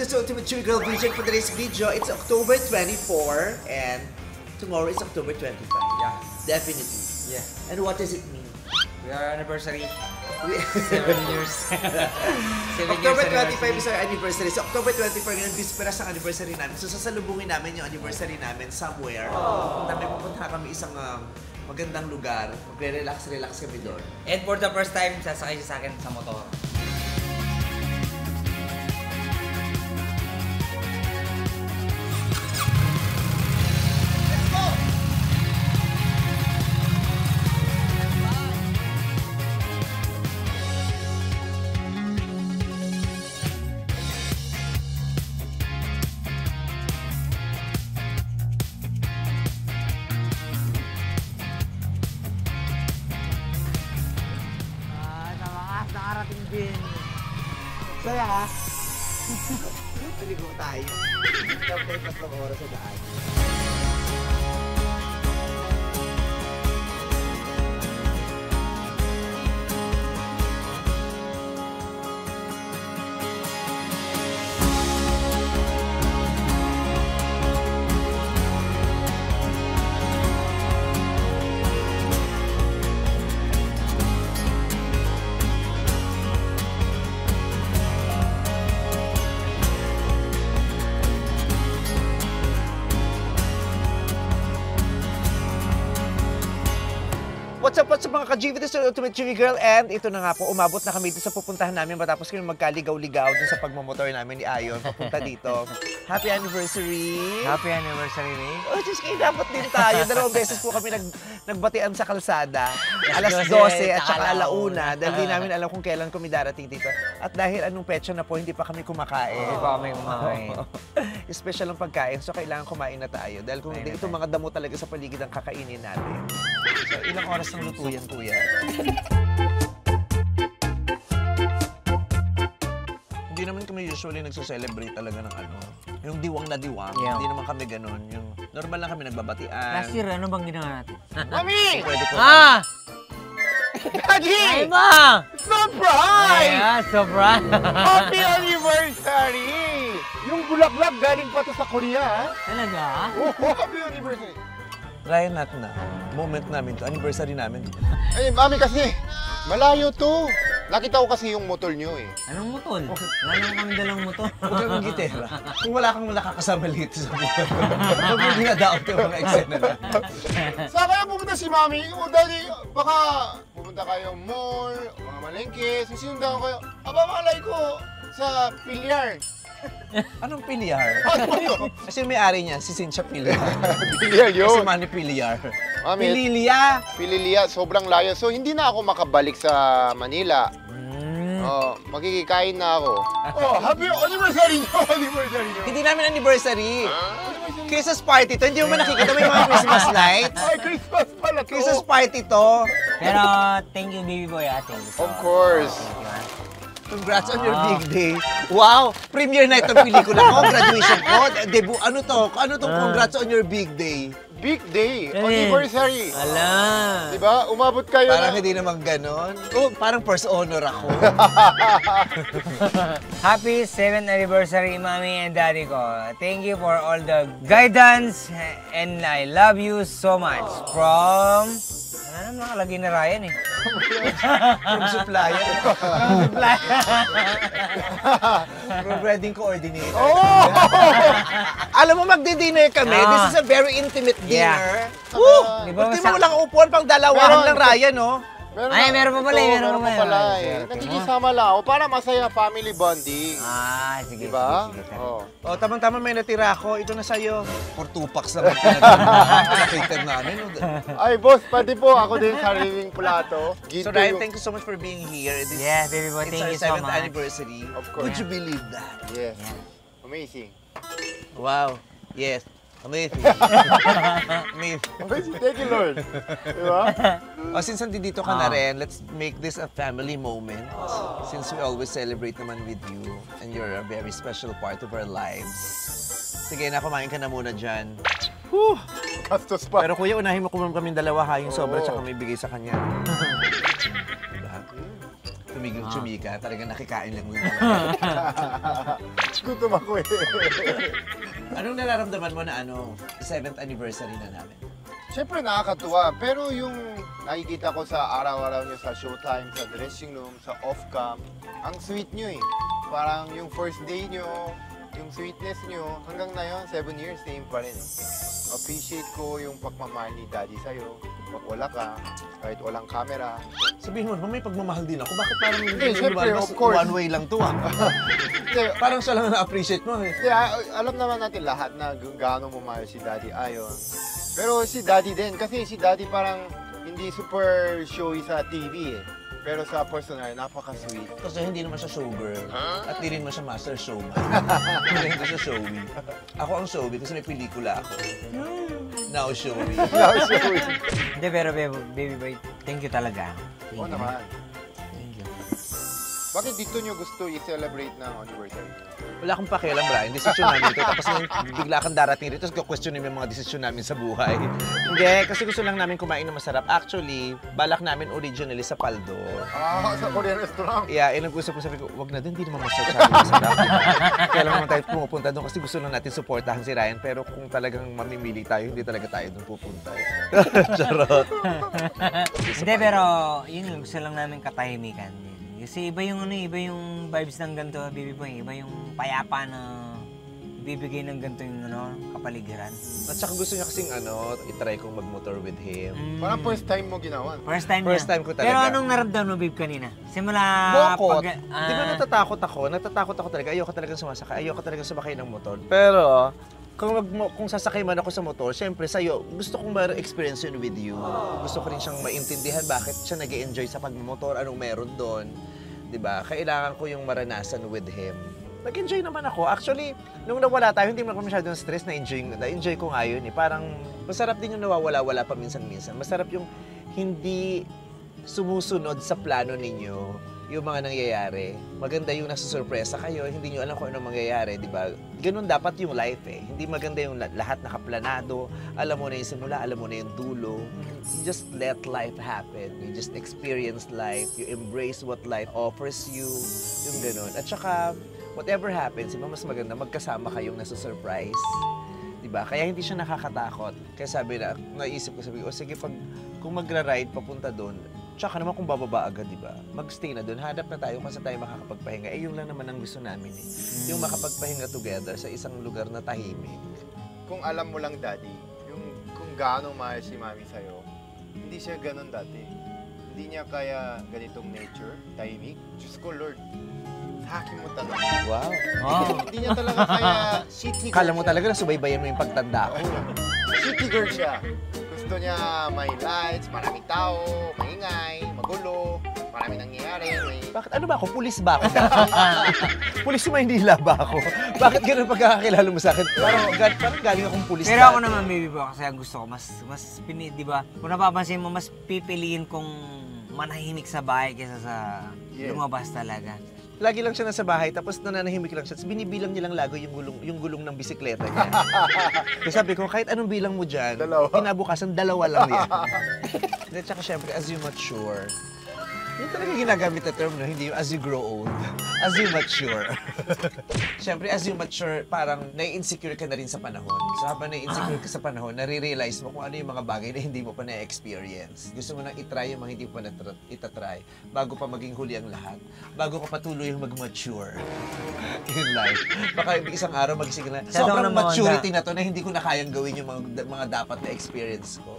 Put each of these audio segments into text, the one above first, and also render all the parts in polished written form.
is Ultimate Chewy Girl Vision for today's video. It's October 24 and tomorrow is October 25. Yeah. Definitely. Yeah. And what does it mean? We are anniversary. 7 years. 7 October years 25 is our anniversary. So October 24 ngayon, bispera sa anniversary namin. So sasalubungin namin yung anniversary namin somewhere. Pupunta kami isang magandang lugar. Magre-relax kami doon. And for the first time, sasakay siya sa akin sa motor. Nakarating din. Saya ha? Paligo tayo. Tapos 3 oras sa daan. What's up mga ka-GV? This is Ultimate Chewy Girl and ito na nga po, umabot na kami dito sa pupuntahan namin matapos kami magkaligaw-ligaw dun sa pagmamotor namin ni Ayon papunta dito. Happy anniversary! Happy anniversary, Ray. Oh, just kayo, dapat din tayo. 2 beses po kami nagbatian sa kalsada. Alas 12 at saka alauna dahil di namin alam kung kailan kami darating dito. At dahil anong petsa na po, hindi pa kami kumakain. Hindi pa kami kumain. Special ang pagkain, so kailangan kumain na tayo. Dahil kung hindi, itong mga damo talaga sa paligid ang kakainin natin. So, ilang oras ng luto yan, kuya? Hindi naman kami usually nagsa-celebrate talaga ng ano. Yung diwang na diwang. Yeah. Hindi naman kami ganun. Yung normal lang kami nagbabatian. Last year, ano bang ginawa natin? Mami! Pwede ko. Daddy! Ay ba? Surprise! Ayan, surprise! Happy anniversary! Yung bulaklak galing pa to sa Korea, ha? Talaga? Oh, happy anniversary! Ryan, natin na. Moment namin to. Anniversary namin. Ay, mami kasi, malayo to. Nakita ko kasi yung motor nyo eh. Anong mutol? Wala naman kami dalang mutol. Huwag kang gitera. Kung wala kang nakakasama dito sa buhay, huwag mo dinadaot yung mga eksena na. Saan kaya pupunta si mami? O daddy, baka pupunta kayo mall, mga malengke, susundan ko kayo. Aba, malay ko sa Pilyar. Anong Pilyar? Ano yun? Kasi may-ari niya, si Cynthia Pilyar. Pilyar Si yun. Manny Pilyar. Mami, Pililia! Pililia, sobrang layo. So, hindi na ako makabalik sa Manila. Oh, magkikikain na ako. Oh, happy anniversary nyo! Anniversary nyo! Hindi namin anniversary. Christmas party to. Hindi mo ba nakikita may mga Christmas lights? Ay, Christmas pala to! Christmas party to. Pero, thank you, baby boy, ate. Of course. Congrats on your big day. Wow! Premiere night ng pelikula ko, graduation ko, debut. Ano to? Ano tong congrats on your big day? Big day! Anniversary! Ala! Diba? Umabot kayo Parang na... hindi naman ganon. Oh, parang first honor ako. Happy 7th anniversary, mommy and daddy ko. Thank you for all the guidance and I love you so much. From... Ano naman nakalagay na Ryan eh? From supplier. From supplier. From wedding coordinator. Oh! Alam mo, magdi-dinner kami. This is a very intimate dinner. Woo! Di ba Buti mo walang upuan pang dalawahan lang, Ryan, no? Meron pa pala, meron pa pala. Nagkikisama lang ako para masaya family bonding. Ah, sige, Diba? sige, sige. Oh. O, tamang-tama may natira ako. Ito na sa'yo. For 2 packs lang ang pinag-cater namin. Ay, boss, pati po ako din sariling plato. So, Ryan, thank you so much for being here. Yeah, baby boy, thank you It's so our 7th much. anniversary. Of course. Would you believe that? Yes. Amazing. Wow. Yes. Amazing. Amazing. Thank you, Lord. Diba? O, since nandito ka na rin, let's make this a family moment. Since we always celebrate naman with you and you're a very special part of our lives. Sige na, kumain ka na muna dyan. Whew! Gastos pa. Pero kuya, unahin mo kumam kaming dalawa ha, yung sobra tsaka may bigay sa kanya. Diba? Tumigil-tsumika, talagang nakikain lang muna. Nagugutom ako eh. Anong nararamdaman mo na 7th anniversary na namin? Siyempre nakakatuwa, pero yung nakikita ko sa araw-araw niyo sa showtime, sa dressing room, sa off-cam, ang sweet niyo eh. Parang yung first day niyo, yung sweetness niyo, hanggang ngayon, 7 years, same pa rin eh. Appreciate ko yung pagmamahal ni Daddy sa'yo. Pag wala ka, kahit walang camera. Sabihin mo, may pagmamahal din ako. Bakit parang syempre, of course. one way lang to Parang siya lang na-appreciate mo eh. Alam naman natin lahat na gaano mo mahal si Daddy Ayon. Pero si Daddy din, kasi si Daddy parang hindi super showy sa TV eh. Pero sa personal, napaka-sweet. Kasi hindi naman siya showgirl. At di rin naman siya master showman. Hindi siya showy. Ako ang showy kasi may pelikula ako. Now showy. Now showy. Hindi, pero baby boy, thank you talaga. Oo naman. Thank you. Bakit dito nyo gusto i-celebrate ng anniversary? Wala akong pakialam, Brian. Desisyon namin ito. Tapos bigla kang darating rito, tapos questionin mo yung mga desisyon namin sa buhay. Hindi, kasi gusto lang namin kumain ng masarap. Actually, balak namin originally sa Paldo. Sa Korean restaurant? Yeah, nag-usap ko, sabi ko, wag na din, hindi naman masarap. Kaya lang naman tayo pumupunta doon kasi gusto lang natin supportahan si Ryan. Pero kung talagang mamimili tayo, hindi talaga tayo doon pupunta. Charot. Hindi, pero yun, gusto lang namin katahimikan. Kasi iba yung iba yung vibes ng ganito, baby boy. Iba yung payapa na ibibigay ng ganito yung kapaligiran. At saka gusto niya kasing itry kong mag-motor with him. Parang first time mo ginawa. First time ko talaga. Pero anong naramdaman mo, babe, kanina? Simula Bokot. Di ba natatakot ako? Natatakot ako talaga. Ayoko talagang sumasakay. Ayoko talagang sumakay ng motor. Pero kung sasakay man ako sa motor, syempre sa'yo, gusto kong ma-experience yun with you. Gusto ko rin siyang maintindihan bakit siya nag-e-enjoy sa pagmamotor, anong meron doon. Diba? Kailangan ko yung maranasan with him. Nag-enjoy naman ako. Actually, nung nawala tayo, hindi mo ako masyadong stress, na-enjoy ko nga yun eh. Parang masarap din yung nawawala-wala pa minsan-minsan. Masarap yung hindi sumusunod sa plano ninyo yung mga nangyayari. Maganda yung nasusurpresa kayo, hindi nyo alam kung anong mangyayari, di ba? Ganun dapat yung life eh. Hindi maganda yung lahat nakaplanado, alam mo na yung simula, alam mo na yung dulo. You just let life happen. You just experience life. You embrace what life offers you. Yung ganun. At saka, whatever happens, diba, mas maganda magkasama kayong nasusurprise. Diba? Kaya hindi siya nakakatakot. Kaya naisip ko, sige, kung magra-ride papunta doon, tsaka naman kung bababa agad, di ba? Mag-stay na doon, hanap na tayo kung saan tayo makakapagpahinga. Eh, yun lang naman ang gusto namin eh. Yung makapagpahinga together sa isang lugar na tahimik. Kung alam mo lang, Daddy, kung gaano mahal si Mami sa'yo, hindi siya ganun dati. Hindi niya kaya ganitong nature, tahimik. Diyos ko, Lord, haki mo talaga. Wow. Hindi niya talaga kaya city girl. Kala mo talaga na subaybayan mo yung pagtanda ko. City girl siya. Gusto niya may lights, maraming tao, maingay, magulo, maraming nangyayari. Bakit? Ano ba ako? Pulis ba ako? Pulis sa Maynila ba ako? Bakit ganun pagkakakilala mo sa akin? Parang galing akong pulis. Pero ako naman, baby boy, kasi gusto ko, di ba? Kung napapansin mo, mas pipiliin kong manahimik sa bahay kaysa sa lumabas talaga. Lagi lang siya nasa bahay, tapos nananahimik lang siya. Tapos binibilang nilang lago yung gulong ng bisikleta niya. Kasi sabi ko, kahit anong bilang mo dyan, kinabukasan, 2 lang yan. At saka syempre, as you mature, yun talaga ginagamit na term, no? Hindi yung as you grow old. As you mature. Siyempre, as you mature, parang nai-insecure ka na rin sa panahon. So habang nai-insecure ka sa panahon, nare-realize mo kung ano yung mga bagay na hindi mo pa na-experience. Gusto mo nang itry yung mga hindi mo pa itatry bago pa maging huli ang lahat. Bago ka patuloy yung mag-mature in life. Baka isang araw magising na, sobrang maturity na to na hindi ko na kayang gawin yung mga dapat na experience ko.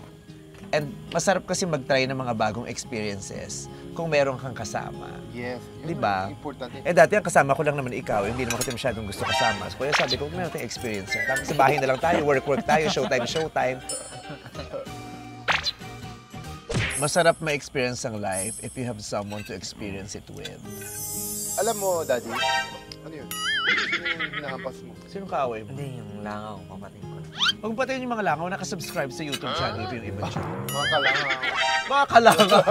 And masarap kasi mag-try ng mga bagong experiences kung meron kang kasama. Yes. Di ba? Importante. Eh dati ang kasama ko lang naman ikaw, hindi naman kita masyadong gusto kasama. So, kaya sabi ko, meron tayong experience. Tapos sa bahay na lang tayo, work tayo, showtime. Masarap ma-experience ang life if you have someone to experience it with. Alam mo, Daddy, ano yun? Sino yung hinahampas mo? Sino kaaway mo? Hindi, yung langaw, papatid ko. Huwag patayin yung mga langaw, nakasubscribe sa YouTube channel ko yung iba dyan. Mga kalangaw. Mga kalangaw!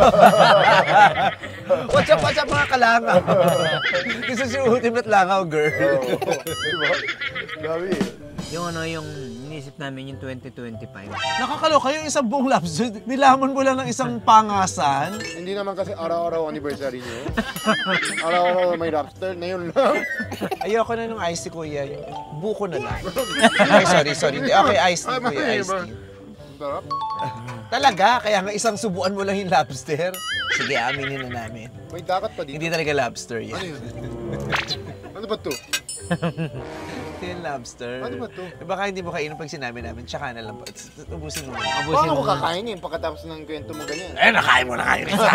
What's up, mga kalangaw? Kasi si ultimate langaw, girl. Diba? Gabi. Yung ano, yung inisip namin yung 2025. Nakakaloka yung isang buong lobster. Nilaman mo lang ng isang pangasan. Hindi naman kasi araw-araw anniversary niyo. Araw-araw may lobster, na yun lang. Ayoko na nung iced tea, kuya. Yung buko na lang. Ay, sorry. Hindi. Okay, iced tea, kuya. Iced tea. Sarap. Talaga? Kaya nga isang subuan mo lang yung lobster? Sige, aminin na namin. May dagat pa dito. Hindi talaga lobster yan. Ano yun? Ano ba to? Ito yung lobster. Ano ba to? Eh, baka hindi mo kainin pag sinabi namin, tsaka na lang po. Ubusin mo. Paano ko kakainin pagkatapos ng kwento mo ganyan? Eh, nakain mo na kayo rin sa.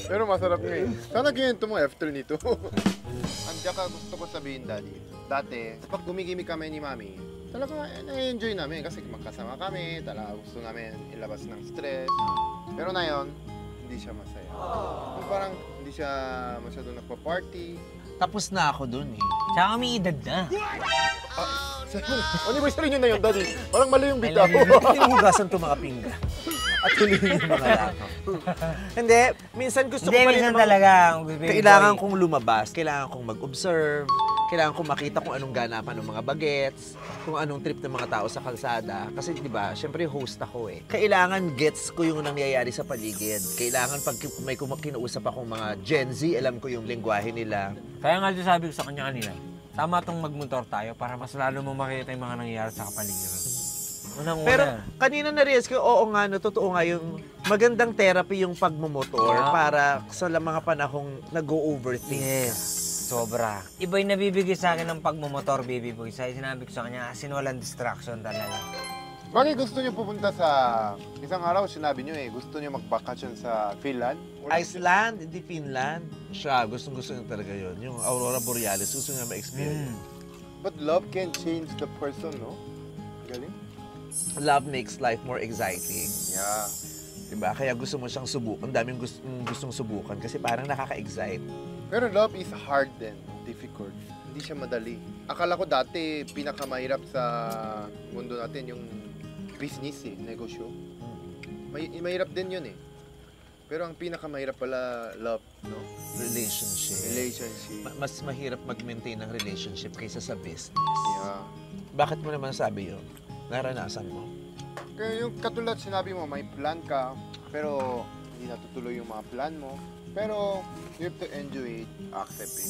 Pero masarap nga eh. Sana kwento mo after nito. Andiyan ka gusto ko sabihin, Daddy. Dati, pag gumigimik kami ni Mami, talaga na-enjoy namin kasi magkasama kami, talaga gusto namin ilabas ng stress. Pero na yun, hindi siya masaya. Yung parang hindi siya masyado nagpa-party. Tapos na ako dun eh. Tsaka may edad na. Anniversary nyo na yun, Daddy. Parang mali yung bitaw. Hindi mo hugasan ito mga pingga. At tuloy yung mga lako. Hindi, minsan gusto ko Hindi, pa rin minsan namang- talaga. Kailangan kong lumabas, kailangan kong mag-observe, kailangan kong makita kung anong ganapan ng mga bagets, kung anong trip ng mga tao sa kalsada. Kasi di ba, syempre host ako eh. Kailangan gets ko yung nangyayari sa paligid. Kailangan pag may kinuusap akong mga Gen Z, alam ko yung lengguwahe nila. Kaya nga sabi ko sa kanya kanina, tama tong magmotor tayo para mas lalo mo makita yung mga nangyayari sa kapaligiran. Unang-una. Pero kanina na-realize ko, oo nga, no, totoo nga yung magandang therapy yung pagmumotor para sa mga panahong nag-o-overthink. Yes. Sobra. Iba yung nabibigay sa akin ng pagmumotor, baby boy. Sinabi ko sa kanya, as in walang distraction talaga. Bakit gusto nyo pupunta sa... Isang araw, sinabi nyo eh, gusto nyo mag-vacation sa Finland? Iceland, hindi Finland. Siya, gustong-gusto niya talaga yun. Yung Aurora Borealis, gusto niya ma-experience. But love can change the person, no? Galing? Love makes life more exciting. Yeah. Diba? Kaya gusto mo siyang subukan. Ang daming gustong subukan kasi parang nakaka-excite. Pero love is hard then, difficult. Hindi siya madali. Akala ko dati, pinakamahirap sa mundo natin yung business eh, negosyo. Mahirap din yun eh. Pero ang pinakamahirap pala, love, no? Relationship. Mas mahirap mag-maintain ng relationship kaysa sa business. Yeah. Bakit mo naman sabi yun? Naranasan mo? Kaya yung katulad sinabi mo, may plan ka, pero hindi natutuloy yung mga plan mo. Pero you have to enjoy it, accept it.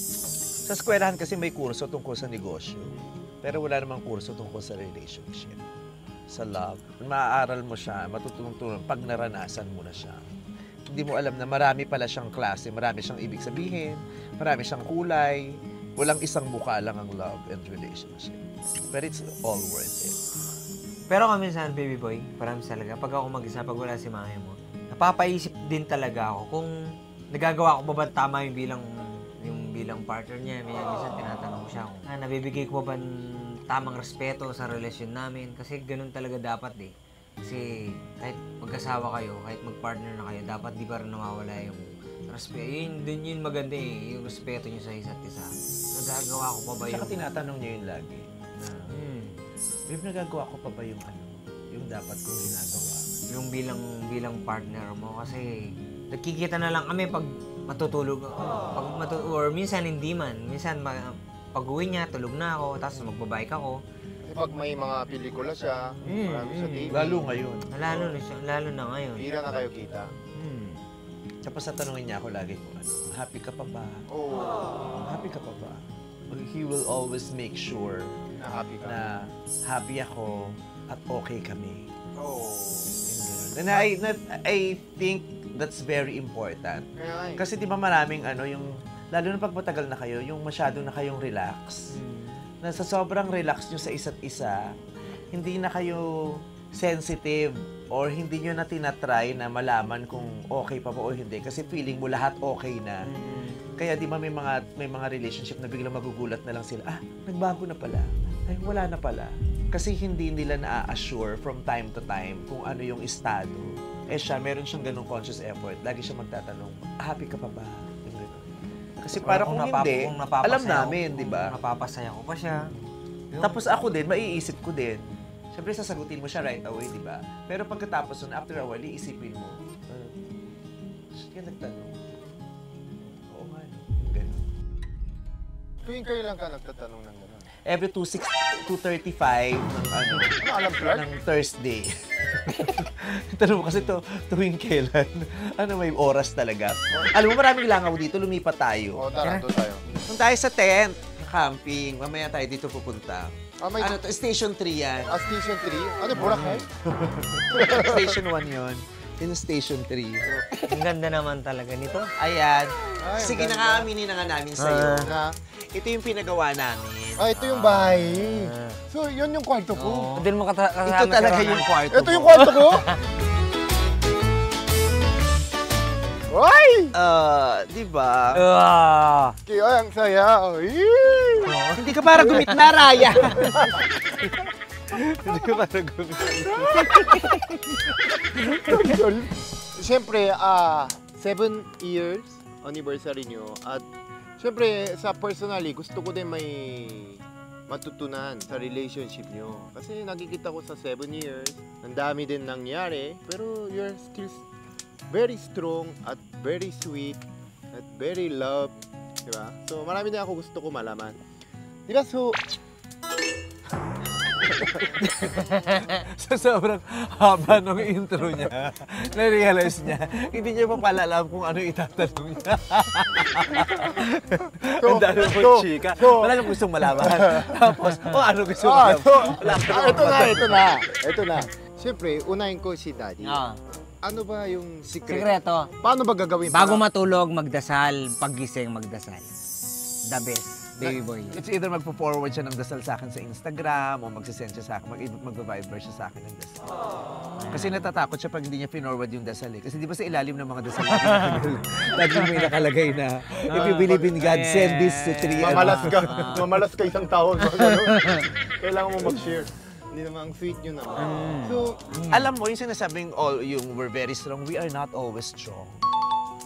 Sa eskwelahan kasi may kurso tungkol sa negosyo. Pero wala namang kurso tungkol sa relationship. Sa love. Maaaral mo siya, matutunan pag naranasan mo na siya. Hindi mo alam na marami pala siyang klase, marami siyang ibig sabihin, marami siyang kulay. Walang isang mukha lang ang love and relationship. But it's all worth it. Pero kami minsan, baby boy, parang talaga, pag ako mag-isa, pag wala si mami mo, napapaisip din talaga ako kung nagagawa ko ba ba tama yung bilang partner niya. Minsan tinatanong ko siya kung nabibigay ko ba tamang respeto sa relasyon namin. Kasi ganun talaga dapat eh. Kasi kahit mag-asawa kayo, kahit mag-partner na kayo, dapat di ba rin nawawala yung respeto. Yun maganda eh, yung respeto niyo sa isa't isa. Nagagawa ko pa ba yung... Saka tinatanong niya yun lagi. Babe, nagagawa ko pa ba yung dapat kong ginagawa? Yung bilang partner mo kasi nagkikita na lang kami pag matutulog ako. Or minsan hindi man. Minsan pag-uwi niya, tulog na ako, tapos magbabike ako. Kasi pag may mga pelikula siya, marami sa TV. Lalo ngayon. Lalo na ngayon. Hira na kayo kita. Tapos tatanungin niya ako lagi kung happy ka pa ba? Oh. Happy ka pa ba? He will always make sure Na happy ka. na happy ako at okay kami. Oh. And I think that's very important. Kaya Kasi di ba maraming lalo na pag matagal na kayo, yung masyado na kayong relax. Na sa sobrang relax nyo sa isa't isa, hindi na kayo sensitive or hindi nyo na tinatry na malaman kung okay pa ba o hindi. Kasi feeling mo lahat okay na. Kaya di ba may mga relationship na biglang magugulat na lang sila, nagbago na pala. Ay, wala na pala. Kasi hindi nila na-assure from time to time kung ano yung estado. Siya, meron siyang ganung conscious effort. Lagi siya magtatanong, happy ka pa ba? Kasi para kung hindi, alam namin, di ba? Napapasaya ko pa siya. Tapos ako din, maiisip ko din. Siyempre, sasagutin mo siya right away, di ba? Pero pagkatapos nun, after a while, iisipin mo, kaya nagtanong. Oo nga, ganun. Tuwing kailan ka nagtatanong ng gano'n? Every 2:35 ng ano, Alam, Clark? ng Thursday. Tanong mo kasi tuwing kailan. Ano, may oras talaga. Alam mo, maraming langaw dito. Lumipat tayo. O, tara, doon tayo. Kung tayo sa tent, camping, mamaya tayo dito pupunta. May Ano to? Station 3 yan. Station 3? Ano, Boracay? Station 1 yun. In Station 3. Ang ganda naman talaga nito. Ayan. Ay, Sige, ang ganda. nakaaminin na nga namin sa'yo. Na? Ito yung pinagawa namin. Ito yung bahay. So, yun yung kwarto ko. Doon mo kasama Ito talaga si Ronan. yung kwarto Ito yung kwarto ko? Ay! Di ba? Kaya ang saya. Ay! Hindi ka para gumit na, Raya. Hindi ka para gumit. Sorry. Siyempre, 7 years anniversary nyo. At siyempre, sa personally, gusto ko din may matutunan sa relationship nyo. Kasi nakikita ko sa 7 years, ang dami din nangyari. Pero you're still very strong at very sweet at very love. Diba? So, marami din ako gusto ko malaman. Diba? So, Sa sobrang haba ng intro niya, na-realize niya, hindi niya pa pala alam kung ano itatanong niya. Ang dami mo, chika. Wala nang gustong malaman. Tapos, ano gusto mo malaman? Ito na. Siyempre, unahin ko si Daddy. Ano ba yung Sikreto. Paano ba gagawin? Bago matulog, magdasal. Paggising, magdasal. The best. Baby boy. It's either magpo-forward siya ng dasal sa akin sa Instagram o magsisend siya sa akin, mag-viber siya sa akin ng dasal. Kasi natatakot siya pag hindi niya pinorward yung dasal eh. Kasi di ba sa ilalim ng mga dasal lagi may nakalagay na if you believe in God, send this to 3. Mamalas ka isang tawag. Kailangan mo mag-share. Hindi naman ang sweet nyo naman. So, alam mo, yung sinasabing yung we're very strong, we are not always strong.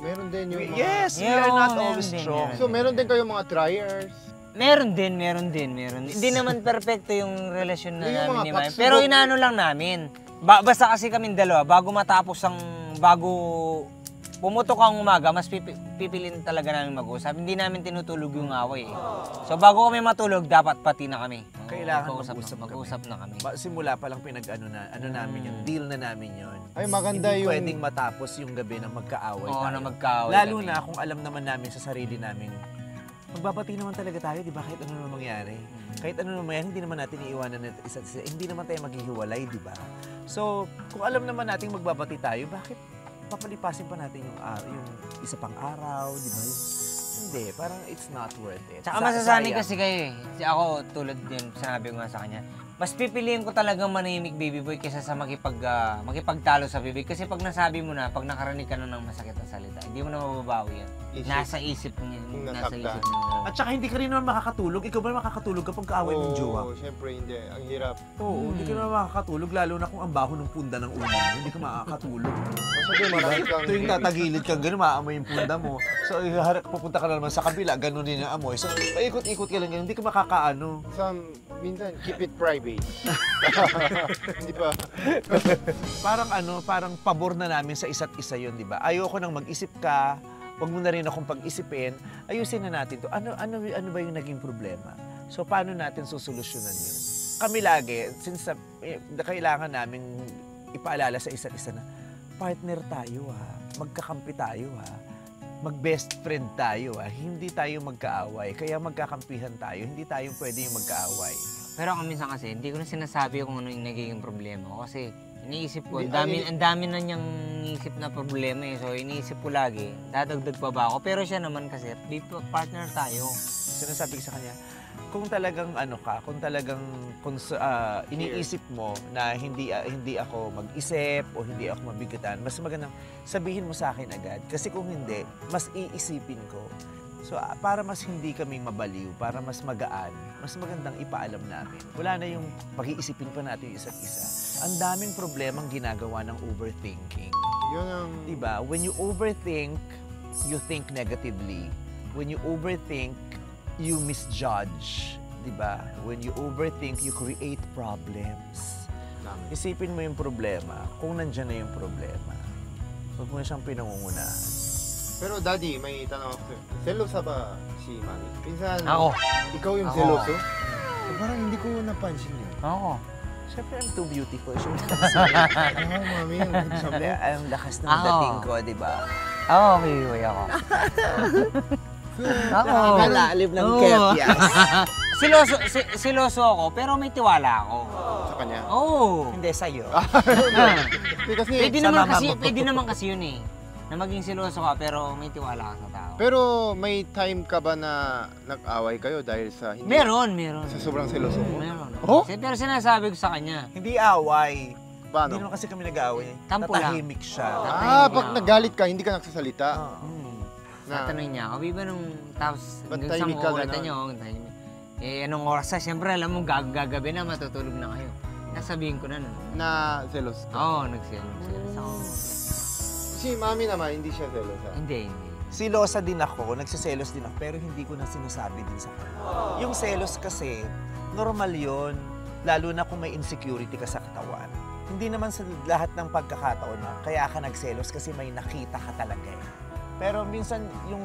meron din yung mga... Yes, we Yeah, are not meron always din, strong. So, meron din kayong mga triers. Meron din. Hindi naman perfecto yung relasyon na Yung namin mga ni Mike. pagsubok- Pero inaano lang namin. Basta kasi kaming dalawa, bago pumutok ang umaga, mas pipilin talaga namin mag-usap. Hindi namin tinutulog yung away eh. So bago kami matulog, dapat pati na kami. Kailangan mag-usap na kami. Simula pa lang namin yung deal na namin yun. Ay, maganda Hindi yung... pwedeng matapos yung gabi na magkaaway Oo, tayo. na magkaaway Lalo kami. na kung alam naman namin sa sarili namin, magbabati naman talaga tayo, di ba? Kahit ano naman mangyari. Kahit ano naman mangyari, hindi naman natin iiwanan na isa't isa. Hindi naman tayo maghihiwalay, di ba? So, kung alam naman natin magbabati tayo, bakit papalipasin pa natin yung isa pang araw, di ba? Hindi, parang it's not worth it. Tsaka masasanay kasi kayo eh. Ako, tulad din, sinabi ko nga sa kanya, mas pipiliin ko talagang manahimik baby boy kaysa sa makipagtalo sa bibig. Kasi pag nasabi mo na, pag nakarinig ka na ng masakit na salita, hindi mo na mababawi yan. Nasa isip niya. Nasa isip niya. At saka hindi ka rin naman makakatulog. Ikaw ba makakatulog kapag kaaway mong jowa? Oo, syempre hindi. Ang hirap. Oo, hindi ka naman makakatulog. Lalo na kung ang baho ng punda ng ulo mo, hindi ka makakatulog. Masyado marami kang... Tuwing tatagilid kang gano'n, maamoy yung punda mo. So, pupunta ka na naman sa kabila, gano'n din yung amoy. So, paikot-ikot ka lang gano'n, hindi ka makakaano. Minsan, keep it private. Hindi pa. Parang pabor na namin sa isa't isa yun, di ba? Ayoko nang mag-isip ka, wag mo na rin akong pag-isipin, ayusin na natin to. Ano ba yung naging problema? So, paano natin susolusyonan yun? Kami lagi, since kailangan namin ipaalala sa isa't isa na, partner tayo ha, magkakampi tayo ha, mag-best friend tayo ha, hindi tayo magkaaway, kaya magkakampihan tayo, hindi tayo pwede yung magkaaway. Pero ako minsan kasi, hindi ko na sinasabi kung ano yung nagiging problema ko. Kasi iniisip ko, ang dami na niyang iniisip na problema eh. So iniisip ko lagi, dadagdag pa ba ako? Pero siya naman kasi, partner tayo. Sinasabi ko sa kanya, kung talagang kung talagang iniisip mo na hindi ako mag-isip o hindi ako mabigatan, mas magandang sabihin mo sa akin agad. Kasi kung hindi, mas iisipin ko. So, para mas hindi kaming mabaliw, para mas magaan, mas magandang ipaalam namin. Wala na yung pag-iisipin pa natin yung isa't isa. Ang daming problemang ginagawa ng overthinking. Yun ang... Diba? When you overthink, you think negatively. When you overthink, you misjudge. Diba? When you overthink, you create problems. Isipin mo yung problema, kung nandyan na yung problema. Huwag mo na siyang pinangungunahan. Pero daddy, may tanong ako sa'yo. Selosa ba si Mami? Minsan, Ako. ikaw yung Ako. seloso? Parang hindi ko napansin yun. Oo. Siyempre, I'm too beautiful. Oo, Mami. Siyempre, ang lakas ng Ako. dating ko, di ba? Oo, kikiway ako. Oo. Nakakalalim ng Oo. kepias. Siloso ako, pero may tiwala ako. Sa kanya. Oo. Hindi, sa'yo. Kasi, Pwede naman kasi yun eh. Na maging siloso ka, pero may tiwala ka sa tao. pero may time ka ba na nag-away kayo dahil sa hindi? Meron. Sa sobrang seloso mo? Meron. Oh? Pero sinasabi ko sa kanya, Hindi away. Paano? Hindi naman kasi kami nag-away. Tampo lang. Natahimik siya. Pag nagalit ka, hindi ka nagsasalita. Ah. tatanungin niya ako, ba nung tapos Ba't hanggang tahimik ka ulitan ganon? niyo, tahimik. Eh, anong oras na? Siyempre, alam mo, gagabi na, matutulog na kayo. Nasabihin ko na nun. Na selos ka. Oo, nagselos ako. Si Mami naman, hindi siya selosa. Hindi. Silosa din ako, nagsiselos din ako, pero hindi ko na sinasabi din sa kanya. Yung selos kasi, normal yon, lalo na kung may insecurity ka sa katawan. Hindi naman sa lahat ng pagkakataon na kaya ka nagselos kasi may nakita ka talaga eh. Pero minsan yung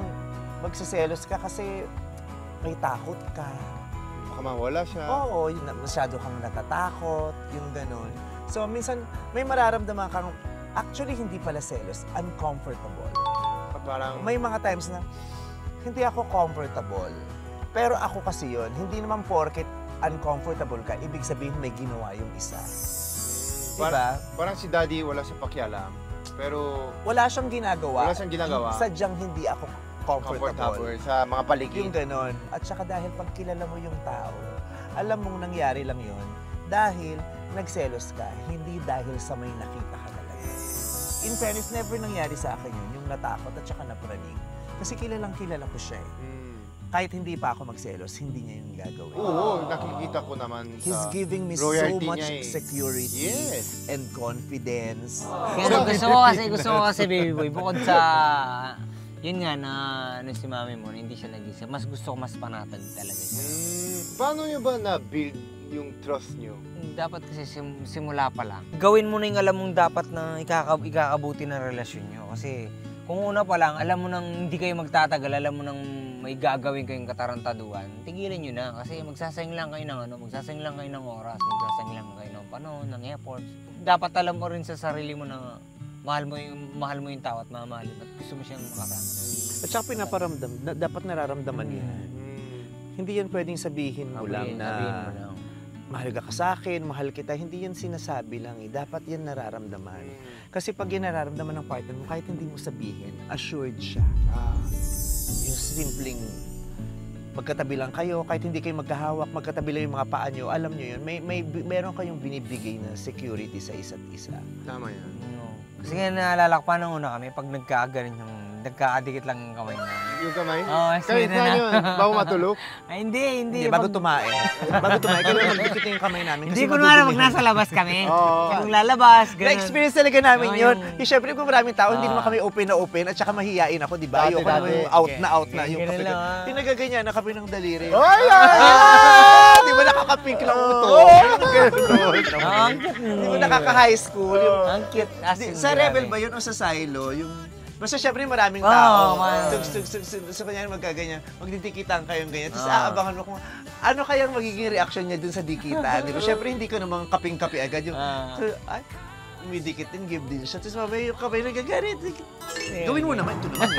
magsiselos ka kasi may takot ka. Baka mawala siya. Oo, yun, masyado kang natatakot, yung ganun. So minsan may mararamdaman kang, actually hindi pala selos, uncomfortable. Parang, May mga times na hindi ako comfortable. Pero ako kasi yun, hindi naman porket uncomfortable ka, ibig sabihin may ginawa yung isa. Diba? parang si Daddy wala sa pakialam. Pero Wala siyang ginagawa. Wala siyang ginagawa. Sadyang hindi ako comfortable. comfortable sa mga paligid. Yung ganon. At saka dahil pag kilala mo yung tao, alam mong nangyari lang yun dahil nagselos ka, hindi dahil sa may nakita ka talaga. In fairness, never nangyari sa akin yun, yung natakot at saka napraning. Kasi kilalang kilala ko siya eh. Kahit hindi pa ako magselos, hindi niya yung gagawin. Oo, nakikita ko naman He's sa giving me so royalty much niya eh. security Yes. and confidence. Kaya gusto ko kasi baby boy, bukod sa, yun nga na ano si mami mo, hindi siya nag-isip. Mas gusto ko mas panatag talaga siya. Paano nyo ba na-build yung trust nyo? Dapat kasi simula pa lang. Gawin mo na yung alam mong dapat na ikakabuti ng relasyon nyo. Kasi kung una pa lang, alam mo nang hindi kayo magtatagal, alam mo nang may gagawin kayong katarantaduan, tigilan nyo na. Kasi magsasayang lang kayo ng magsasayang lang kayo ng oras, magsasayang lang kayo ng panahon, ng efforts. Dapat alam mo rin sa sarili mo na mahal mo yung tao at mamahalin at gusto mo siyang makasama. At saka pinaparamdam, dapat nararamdaman yan. Hindi yan pwedeng sabihin mo lang na mahal ka sa akin, mahal kita. Hindi yan sinasabi lang eh. Dapat yan nararamdaman. Kasi pag yan nararamdaman ng partner mo, kahit hindi mo sabihin, assured siya. Yung simpleng magkatabi lang kayo, kahit hindi kayo magkahawak, magkatabi lang yung mga paa nyo, alam nyo yun, meron kayong binibigay na security sa isa't isa. Tama yan. Kasi nga naalala ko pa nung una kami, pag nagkakaganon yung nagkakadikit lang yung kamay namin. Yung kamay? Oo, Kahit saan yun? Bago matulog? Ay, hindi. Hindi, bago tumae. Bago tumae, kailangan magdikit yung kamay namin. Hindi ko naman pag nasa labas kami. Oo. Yung lalabas, gano'n. Na-experience talaga namin Oo, yun. yung- Siyempre, kung maraming tao, hindi naman kami open na open at saka mahihiyain ako, di ba? Dati, Ayoko naman dati. yung out na yung Ganun kape. lang, ah. Tinagaganyan na kami ng daliri. Ay! Di ba nakaka-pink lang uto? Ang cute Di ba nakaka-high school? Yung- Ang cute. As in, Sa grabe. Rebel ba yun o sa Silo? Yung... Basta syempre maraming Oo, tao. man. So kanya magkaganyan, magdidikitan kayong ganyan. Tapos Ah. aabangan mo kung ano kayang magiging reaction niya dun sa dikitan. Di ba? Syempre hindi ko namang kaping-kapi agad. Yung, so, ay, umidikit din, give din siya. Tapos mamaya yung kamay nagagalit. Gawin mo naman ito naman.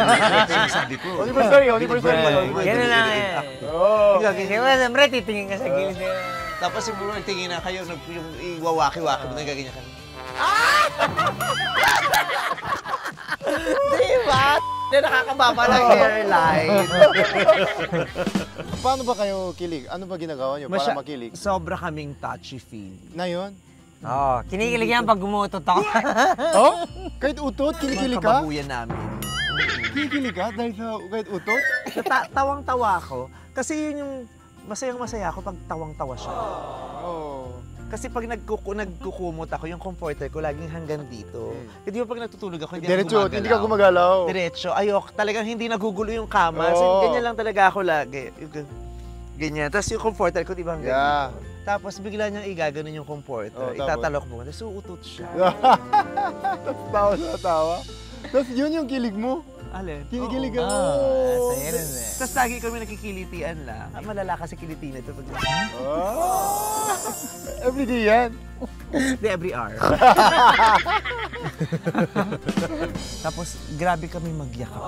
Yung sabi ko. Anniversary pa yun. Ganun lang eh. Oo. Kaya siyempre, titingin ka sa gilid. Tapos siguro tingin na kayo, yung iwawaki-waki mo, nagaganyan ka. Diba? Na nakakababa ng hairline. Paano ba kayo kilig? Ano ba ginagawa nyo para makilig? Sobra kaming touchy-feel. Na yun? Oo, kinikilig yan pag gumutot ako. Oh? Kahit utot? Kinikilig Mga ka? kababuyan namin. Kinikilig ka dahil sa kahit utot? Tawang-tawa ako. Kasi yun yung masayang-masaya ako pag tawang-tawa siya. Oo. Kasi pag nagkukumot ako, yung comforter ko laging hanggang dito. Di ba pag natutulog ako, hindi Diretso, ako gumagalaw. hindi ka gumagalaw. Diretso. Ayok, talagang hindi nagugulo yung kama. So, Oo. ganyan lang talaga ako lagi. Ganyan. Tapos yung comforter ko, di ba hanggang Yeah. dito? Tapos bigla niyang igaganon yung comforter. Oo, tapos? Itatalok mo. Tapos uutot siya. Tawa na tawa. Tapos yun yung kilig mo. Alin? Kinikilig Oo. ako. Saya nun eh. Tapos lagi kami nakikilitian lang. Malala kasi kiliti na ito. Everyday yan. Di every hour. Tapos grabe kami magyakap.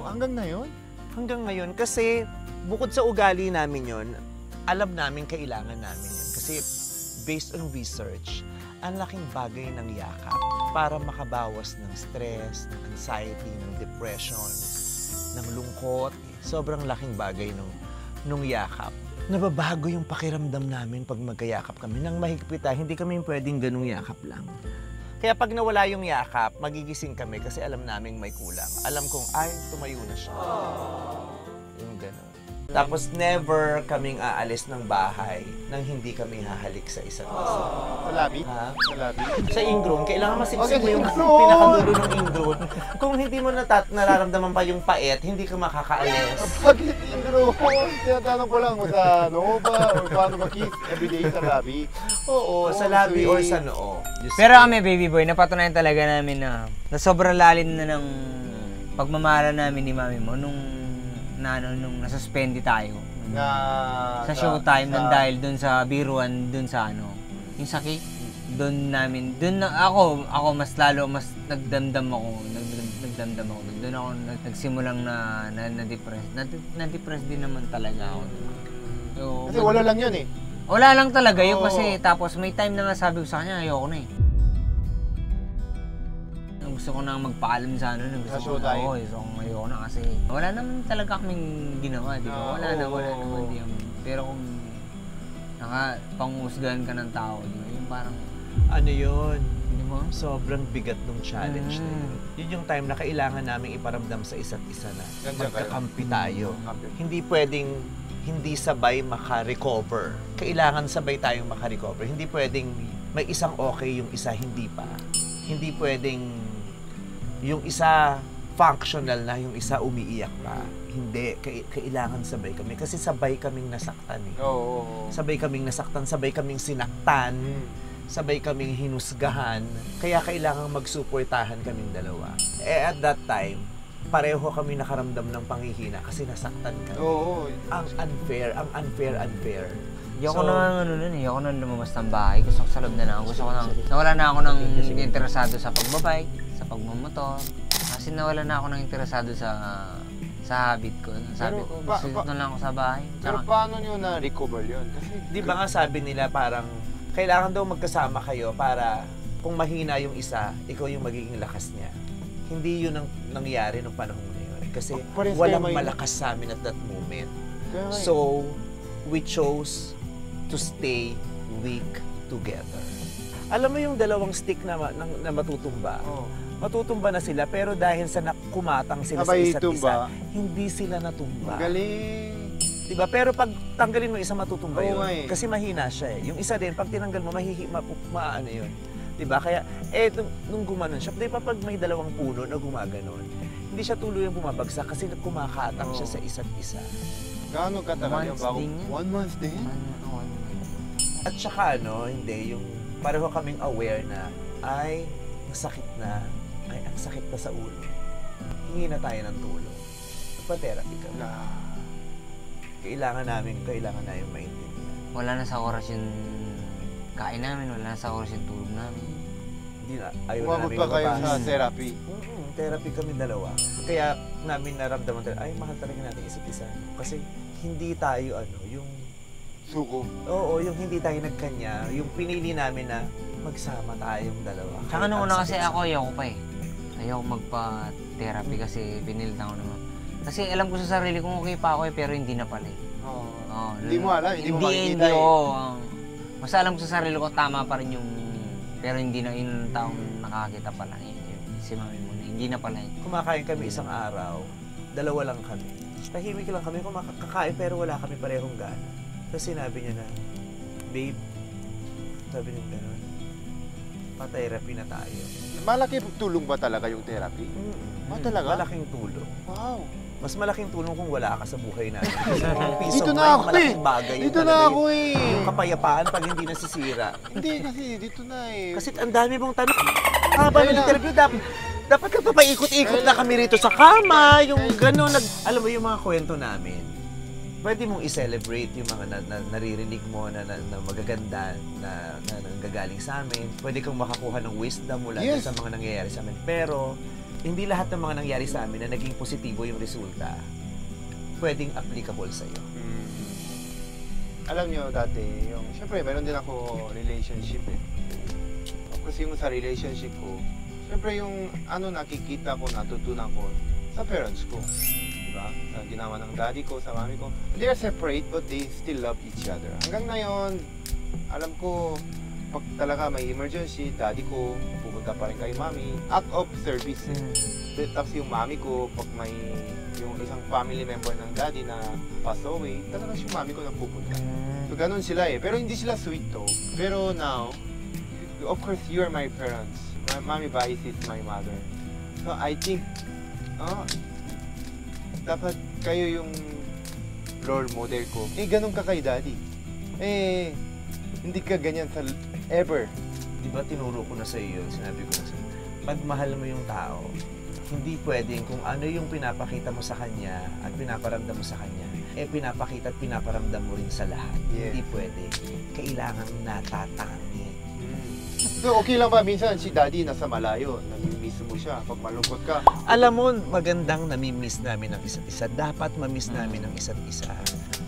Hanggang na yun? Hanggang ngayon kasi bukod sa ugali namin yon, alam namin kailangan namin yun. Kasi based on research, ang laking bagay ng yakap para makabawas ng stress, ng anxiety, ng depression, ng lungkot. Sobrang laking bagay nung yakap. Nababago yung pakiramdam namin pag magkayakap kami. Nang mahigpita, hindi kami pwedeng ganung yakap lang. Kaya pag nawala yung yakap, magigising kami kasi alam naming may kulang. Alam kong, ay, tumayo na siya. Yung gano'n. Tapos never kaming aalis ng bahay nang hindi kami hahalik sa isa't isa. Sa labi? Ha? Sa labi? Sa ingrown, kailangan masipsip mo yung ingrown! pinakadulo ng ingrown. Kung hindi mo nararamdaman pa yung pait, hindi ka makakaalis. Pag intro, tinatanong ko lang sa noo ba or paano ba kiss everyday sa labi? Oo, sa labi or sa noo. Pero kami, baby boy, napatunayan talaga namin na sobrang lalim na ng pagmamahala namin ni mami mo nung nasuspende tayo. Sa showtime nang dahil dun sa biruan, dun sa yung sakit. Doon ako mas lalo, mas nagdamdam ako. Doon ako nagsimulang na-depress. Na-depress din naman talaga ako. So, kasi wala lang yun eh. Wala lang talaga yun kasi tapos may time na nga sabi ko sa kanya, ayoko na eh. Gusto ko na magpaalam sa Sa showtime. Gusto ko ayoko na kasi wala naman talaga kaming ginawa, di ba? Wala naman di naman. Pero kung pangusgahan ka ng tao, di ba? Yung parang ano yun? Di ba? Sobrang bigat ng challenge na yun. Yun yung time na kailangan namin iparamdam sa isa't isa na magkakampi tayo. Hindi pwedeng hindi sabay maka-recover. Kailangan sabay tayong maka-recover. Hindi pwedeng may isang okay, yung isa hindi pa. Hindi pwedeng yung isa functional na, yung isa umiiyak pa. Hindi. Kailangan sabay kami. Kasi sabay kaming nasaktan eh. Sabay kaming nasaktan, sabay kaming sinaktan, sabay kaming hinusgahan. Kaya kailangan magsuportahan kaming dalawa. At that time, pareho kami nakaramdam ng panghihina kasi nasaktan kami. Ang unfair. Ayoko na ayoko na lumabas ng bahay. Gusto ko sa loob na lang. Nawala na ako ng interesado sa pagbabike, sa pagmamotor. Kasi nawala na ako ng interesado sa habit ko. Sabi ko, gusto na lang ako sa bahay. Pero paano nyo na-recover yun? Kasi, di ba nga sabi nila parang kailangan daw magkasama kayo para kung mahina yung isa, ikaw yung magiging lakas niya. Hindi yun ang nangyari nung panahon na yun. Kasi walang malakas sa amin at that moment. So, we chose to stay weak together. Alam mo yung dalawang stick na matutumba? Matutumba na sila, pero dahil sa kumatang sila sa isa't isa, hindi sila natumba. Galing! Diba? Pero pag tanggalin mo isa, matutumba yun. Kasi mahina siya eh. Yung isa din, pag tinanggal mo, maano yun. Diba? Kaya, nung gumanon siya, di ba pag may dalawang puno na gumaganon, hindi siya tuluyang bumabagsak kasi kumakatang siya sa isa't isa. Gaano katagal yung bago? 1 month din? At saka hindi, yung pareho kaming aware na, ay, ang sakit na sa ulo. Hingi na tayo ng tulong. Pa-therapy kami. Kailangan namin maintindihan. Wala na sa oras yung kain namin, wala na sa oras yung tulog namin. Hindi na, ayaw na umabot namin pa kayo mabasa. sa therapy? Therapy kami dalawa. Kaya namin naramdaman talaga, ay, mahal talaga natin isa't isa. Kasi hindi tayo, yung suko. Oo, yung hindi tayo nagkanya, yung pinili namin na magsama tayong dalawa. Tsaka nung una kasi ayoko pa eh. Ayoko magpa-therapy kasi binildan ko naman. Kasi alam ko sa sarili kong okay pa ako eh, pero hindi na pala eh. Hindi mo alam, hindi mo makikita eh. Basta alam ko sa sarili ko, tama pa rin yung, pero hindi na yun ang taong nakakita pala. Si mami mo na, hindi na pala eh. Kumakain kami isang araw, dalawa lang kami. Tahimik lang kami, kakain pero wala kami parehong gana. Tapos sinabi niya na, babe, sabi niya gano'n, pa-therapy na tayo. Malaki tulong ba talaga yung therapy? Talaga? Malaking tulong. Wow! Mas malaking tulong kung wala ka sa buhay natin. Peace Dito of na mind, ako malaking bagay. Dito na ako eh! Yung kapayapaan pag hindi nasisira. Hindi kasi, dito na eh. Kasi ang dami mong tanong. Haba ng interview, Dapat nagpapaikot-ikot na kami rito sa kama, yung gano'n. Alam mo, yung mga kwento namin, pwede mong i-celebrate yung mga naririnig mo na magaganda na nanggagaling sa amin. Pwede kang makakuha ng wisdom mula sa mga nangyayari sa amin. Pero, hindi lahat ng mga nangyari sa amin na naging positibo yung resulta, pwedeng applicable sa'yo. Alam nyo, dati, syempre, meron din ako relationship eh. Kasi yung sa relationship ko, syempre yung nakikita ko, natutunan ko sa parents ko. Diba? Sa ginawa ng daddy ko, sa mami ko. They are separate but they still love each other. Hanggang ngayon, alam ko, pag talaga may emergency, daddy ko, pupunta pa rin kay mami. Act of service. Tapos yung mami ko, pag may yung isang family member ng daddy na pass away, talaga yung mami ko nagpupunta. So ganun sila eh. Pero hindi sila sweet though. Pero now, of course, you are my parents. My Mami Vice is my mother. So I think, dapat kayo yung role model ko. Eh, ganun ka kay daddy. Eh, hindi ka ganyan sa ever. Di ba tinuro ko na sa iyo, sinabi ko na sa iyo, pag mahal mo yung tao, hindi pwedeng kung ano yung pinapakita mo sa kanya at pinaparamdam mo sa kanya, eh pinapakita at pinaparamdam mo rin sa lahat. Yeah. Hindi pwede. Kailangan natatangi. So, okay lang ba? Minsan si daddy nasa malayo, namimiss mo siya pag malungkot ka. Alam mo, magandang namimiss namin ang isa't isa. Dapat mamiss namin ang isa't isa.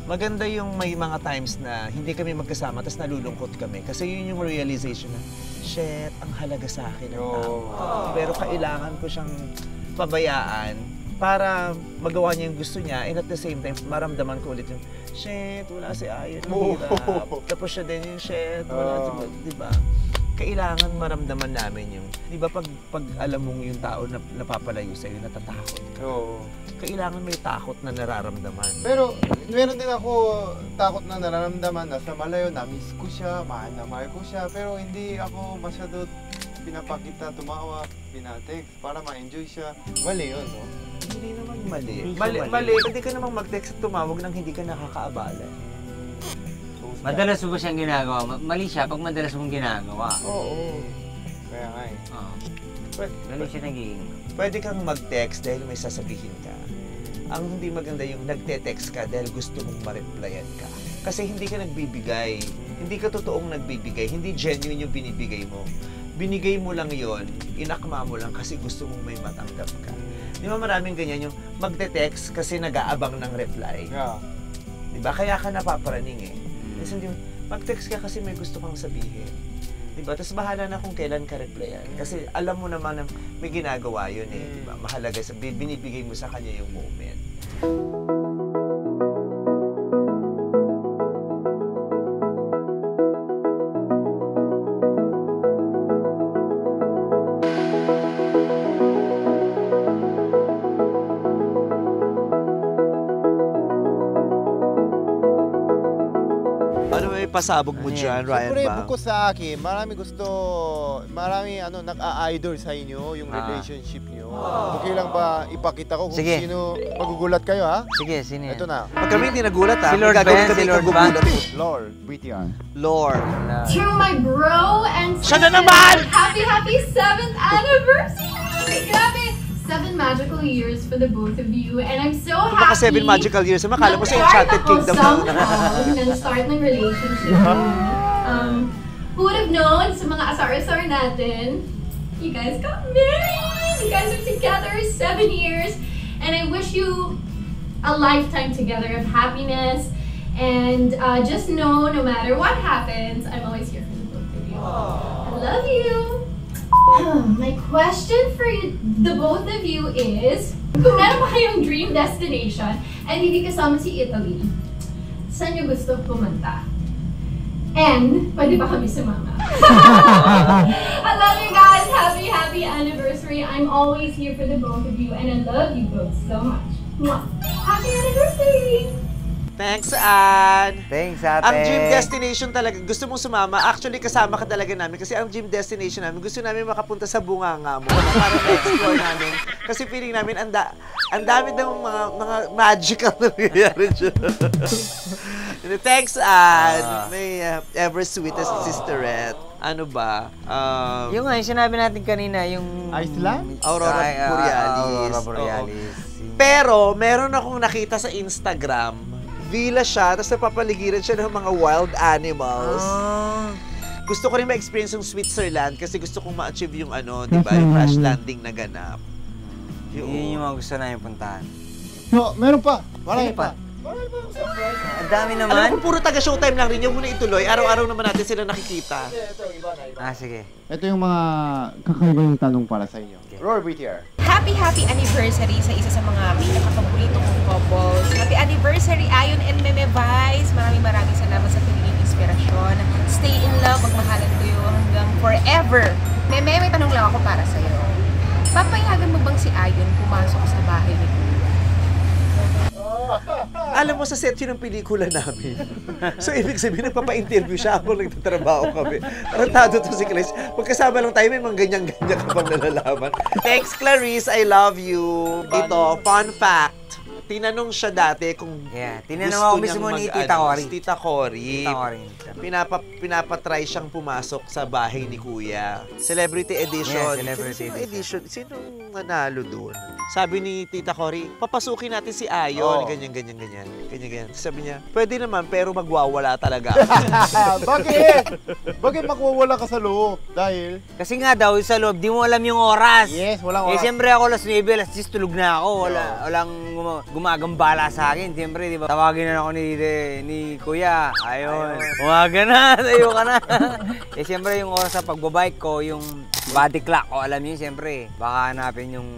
Maganda yung may mga times na hindi kami magkasama tapos nalulungkot kami. Kasi yun yung realization na, shit, ang halaga sa akin ng tao. Pero kailangan ko siyang pabayaan para magawa niya yung gusto niya and at the same time, maramdaman ko ulit yung, shit, wala si Ayon, hirap. Tapos siya din yung, shit, wala si, diba? Kailangan maramdaman namin yung, di ba pag alam mong yung tao na napapalayo sa'yo, natatakot ka. Kailangan may takot na nararamdaman. Pero meron din ako takot na nararamdaman na sa malayo, na-miss ko siya, mahal na mahal ko siya, pero hindi ako masyado pinapakita, tumawa, pinatext para ma-enjoy siya. Mali yun, no? Hindi naman mali. Mali. Pwede ka namang mag-text at tumawag nang hindi ka nakakaabala. Madalas mo ba siyang ginagawa? Mali siya pag madalas mong ginagawa. Oo. Kaya nga eh. Mali siya naging. Pwede kang mag-text dahil may sasabihin ka. Ang hindi maganda yung nagte-text ka dahil gusto mong ma-replyan ka. Kasi hindi ka nagbibigay. Hindi ka totoong nagbibigay. Hindi genuine yung binibigay mo. Binigay mo lang yon, inakma mo lang kasi gusto mong may matanggap ka. Di ba maraming ganyan yung magte-text kasi nag-aabang ng reply? Yeah. Di ba? Kaya ka napaparaning eh. Kasi mag-text ka kasi may gusto kang sabihin. Diba? Tapos bahala na kung kailan ka replyan. Kasi alam mo naman na may ginagawa yun eh. Diba? Mahalaga, binibigay mo sa kanya yung moment. Pasabog mo dyan, Ryan Siyempre, ba? bukod sa akin, marami nag-a-idol sa inyo, yung relationship nyo. Okay lang ba ipakita ko kung sino, magugulat kayo ha? Sige, sino yan? Ito na. Pag kami hindi nagulat ha, Si Lord ba yan? Si Lord ba? Lord, BTR. Lord. To my bro and Siya na naman! happy 7th anniversary! Grabe! 7 magical years for the both of you, and I'm so happy. Maka 7 magical years. Makala mo sa Enchanted Kingdom na start ng relationship. Who would have known sa mga asar-asar natin, you guys got married! You guys are together 7 years, and I wish you a lifetime together of happiness. And just know, no matter what happens, I'm always here for the both of you. I love you! My question for you, the both of you is, kung meron pa kayong dream destination and hindi kasama si Italy, saan nyo gusto pumunta? And, pwede ba kami sumama? I love you guys! Happy anniversary! I'm always here for the both of you and I love you both so much. Mwah. Happy anniversary! Thanks, Ann! Thanks, ate. Ang dream destination talaga, gusto mong sumama, actually kasama ka talaga namin kasi ang dream destination namin, gusto namin makapunta sa bunganga mo para ma-explore namin. Kasi feeling namin, ang dami daw mga magical na nangyayari dyan. Thanks, Ann! May ever sweetest sisterette. Ano ba? Yung nga, yung sinabi natin kanina, yung... Iceland? Aurora Borealis. Aurora Borealis. Pero, meron akong nakita sa Instagram. Villa siya, tapos napapaligiran siya ng mga wild animals. Gusto ko rin ma-experience yung Switzerland kasi gusto kong ma-achieve yung ano, di ba? Yung crash landing na ganap. Yun yung mga gusto namin puntahan. No, meron pa. Marami Sino pa? pa. Marami pa surprise. Ang dami Alam naman. ko, puro taga-showtime lang rin. Yung muna ituloy. Araw-araw naman natin sila nakikita. Sige. Ito yung mga kakaibang tanong para sa inyo. Roar BTR. Happy anniversary sa isa sa mga pinaka-paborito kong couples. Happy anniversary, Ayon and Meme Vice. Maraming salamat sa piniging inspirasyon. Stay in love, magmahalan kayo hanggang forever. Meme, may tanong lang ako para sa'yo. Papayagan mo bang si Ayon pumasok sa bahay ni Kuya? Alam mo, sa set yun ng pelikula namin. So, ibig sabihin, nagpapa-interview siya habang nagtatrabaho kami. Tarantado to si Chris. Pagkasama lang tayo, may mga ganyan-ganyan ka bang nalalaman. Thanks, Clarice. I love you. Ito, fun fact. Tinanong siya dati kung tinanong gusto ako niyang mismo ni mag-ano, Tita Cory. si Tita Cory. Tita Cory. Pinapatry siyang pumasok sa bahay ni Kuya. Celebrity edition. Yeah, celebrity edition. Sinong nanalo doon? Sabi ni Tita Cory, papasukin natin si Ayon. Ganyan. Sabi niya, pwede naman pero magwawala talaga. Bakit? Bakit makuwala ka sa loob? Dahil? Kasi nga daw, sa loob, di mo alam yung oras. Yes, walang oras. Siyempre ako, alas 9, alas 10, tulog na ako. Walang gumagambala sa akin. Siyempre, di ba? Tawagin na ako ni Kuya. Ayon. Umaga na, tayo ka na. Siyempre, yung oras sa pagbabike ko, yung body clock ko, alam niyo, siyempre, baka hanapin yung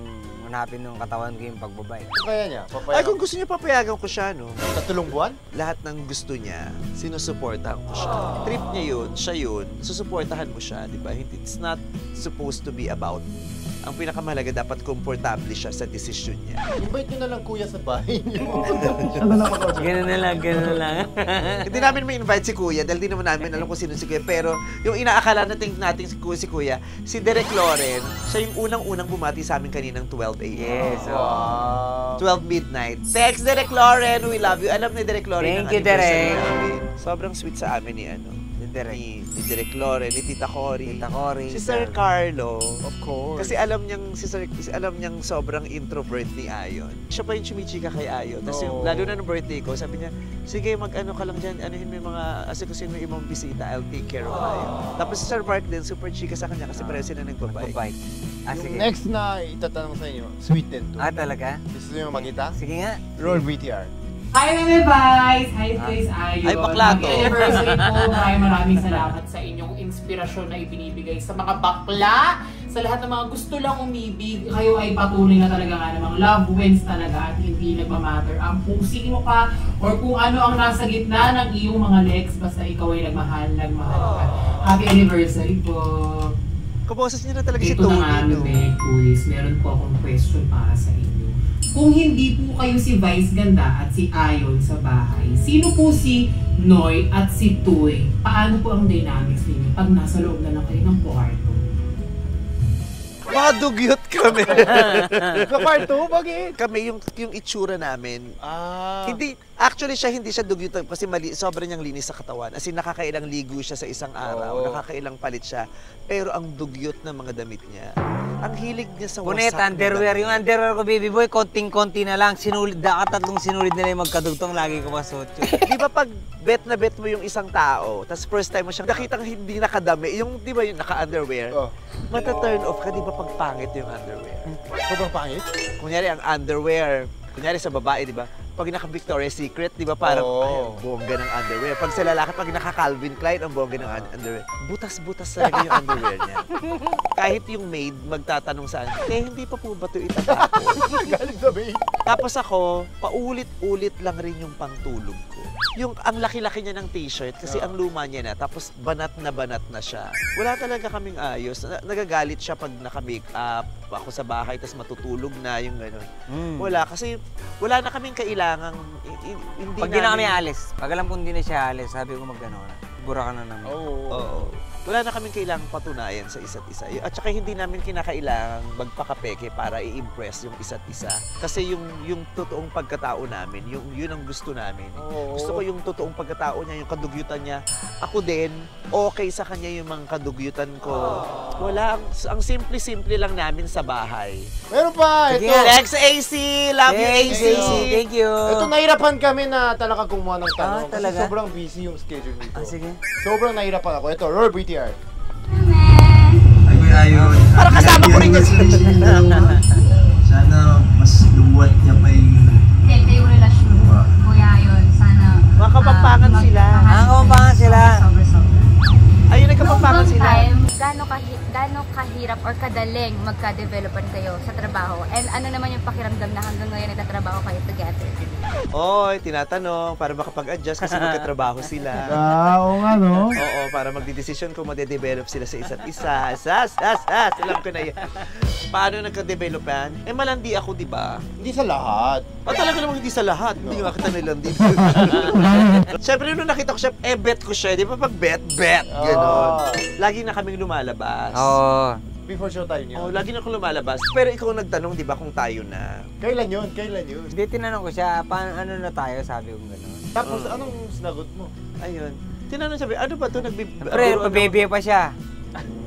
katawan ko yung pagbabike. Kaya niya? Ay, kung gusto niya, papayagan ko siya, no? Sa tulong buwan? Lahat ng gusto niya, sinusuportahan ko siya. Trip niya yun, siya yun, susuportahan mo siya, di ba? It's not supposed to be about. Ang pinakamahalaga, dapat komportable siya sa desisyon niya. Invite niyo na lang kuya sa bahay niyo. Ganun na lang. Hindi namin may invite si Kuya dahil di naman namin alam kung sino si Kuya. Pero yung inaakala natin si Kuya, si Derek Loren, siya yung unang-unang bumati sa amin kaninang 12 a.m. Yes. 12 midnight. Thanks, Derek Loren. We love you. Alam ni Derek Loren Thank you, Derek. Sobrang sweet sa amin ni Derek Loren, ni Tita Cory. Si Sir Carlo. Of course. Kasi alam niyang sobrang introvert ni Ayon. Siya pa yung chumichika kay Ayon. Tapos lalo na nung birthday ko, sabi niya, sige, mag-ano ka lang dyan, anuhin mo yung mga, asikusin mo yung ibang bisita, I'll take care of Ayon. Tapos si Sir Mark din, super chika sa kanya kasi pareho sila nagbabike. Yung next na itatanong sa inyo, sweet din to. Talaga? Gusto niyo magita? Sige nga. Roll VTR. Hi, Meme Vice! Hi, Grace Ayon! Ay, bakla to. Happy anniversary po! Maraming salamat sa inyong inspirasyon na ibinibigay sa mga bakla, sa lahat ng mga gusto lang umibig. Kayo ay patuloy na talaga nga namang love wins talaga at hindi nagmamatter ang kung sino ka or kung ano ang nasa gitna ng iyong mga legs, basta ikaw ay nagmahal ka. Happy anniversary po! Kaboses niya na talaga si Ito Tony. na nga, Meme Quiz. Meron po akong question para sa inyo. Kung hindi po kayo si Vice Ganda at si Ayon sa bahay, sino po si Noy at si Tuy? Paano po ang dynamics ninyo pag nasa loob na lang kayo ng kwarto? Mga dugyot kami. Sa part 2? Bakit? Kami, yung itsura namin, Hindi. Actually, hindi siya dugyot kasi sobrang niyang linis sa katawan. As in, nakakailang ligo siya sa isang araw, nakakailang palit siya. Pero ang dugyot ng mga damit niya, ang hilig niya sa Punet, wasak na underwear. damit. Yung underwear ko, baby boy, konting-konti na lang. Tatlong sinulid nila yung magkadugtong, lagi ko masuot yun. Di ba pag bet na bet mo yung isang tao, tapos first time mo siyang nakitang hindi nakadami, yung di ba yung naka-underwear, mata-turn off ka, di ba pag pangit yung underwear? Sobrang pangit? Kunyari, ang underwear, kunyari sa babae, di ba? Pag naka-Victoria's Secret, di ba parang ay, bongga ng underwear. Pag sa lalaki, pag naka-Calvin Klein, ang bongga ng underwear. Butas-butas talaga yung underwear niya. Kahit yung maid magtatanong saan, hindi pa po ba ito itatapon? Galing sa maid. Tapos ako, paulit-ulit lang rin yung pangtulog ko. Yung ang laki-laki niya ng t-shirt kasi ang luma niya na, tapos banat na siya. Wala talaga kaming ayos. Nagagalit siya pag naka-makeup ako sa bahay, tapos matutulog na yung gano'n. Wala, kasi wala na kaming kailangang, hindi Pag di na kami alis, pag alam kong hindi na siya alis, sabi ko magano na. Bura ka na naman. Oo. wala na kaming kailangang patunayan sa isa't isa. At saka hindi namin kinakailangang magpakapeke para i-impress yung isa't isa. Kasi yung totoong pagkatao namin, yun ang gusto namin. Gusto ko yung totoong pagkatao niya, yung kadugyutan niya. Ako din, okay sa kanya yung mga kadugyutan ko. Wala, ang simple-simple lang namin sa bahay. Meron pa, ito. Lex AC! Love you, AC! Thank you. Ito, nahirapan kami na talaga kumuha ng tanong. Kasi talaga? sobrang busy yung schedule nito. Sige. Sobrang nahirapan ako. Ito, roll BTR. Ay, Kuya Ayon. Para kasama ko rin kasi. Sana mas lumuwat niya pa yung relasyon. Kuya yun, sana Makapagpangan sila. Kapampangan sila. Ayun, nagkapagpangan sila. Gaano kahirap or kadaling magka-developan kayo sa trabaho? And ano naman yung pakiramdam na hanggang ngayon nagtatrabaho kayo together? Oy, tinatanong para makapag-adjust kasi magkatrabaho sila. Oo nga, no? Oo, para magdidesisyon kung madedevelop sila sa isa't isa. Alam ko na yan. Paano nagka-develop yan? Eh, malandi ako, di ba? Hindi sa lahat. Talaga namang hindi sa lahat. Hindi nga kita nilandi. Siyempre, nung nakita ko siya, bet ko siya. Di ba pag bet? Ganon. Lagi na kaming lumalabas. Oo. Before show tayo niya. Lagi na akong lumalabas. Pero ikaw nagtanong, di ba, kung tayo na. Kailan yun? Hindi, tinanong ko siya, ano na tayo, sabi ko gano'n. Tapos, anong sinagot mo? Ayun. Tinanong sabi, ano ba ito? Siyempre, pabebe pa siya.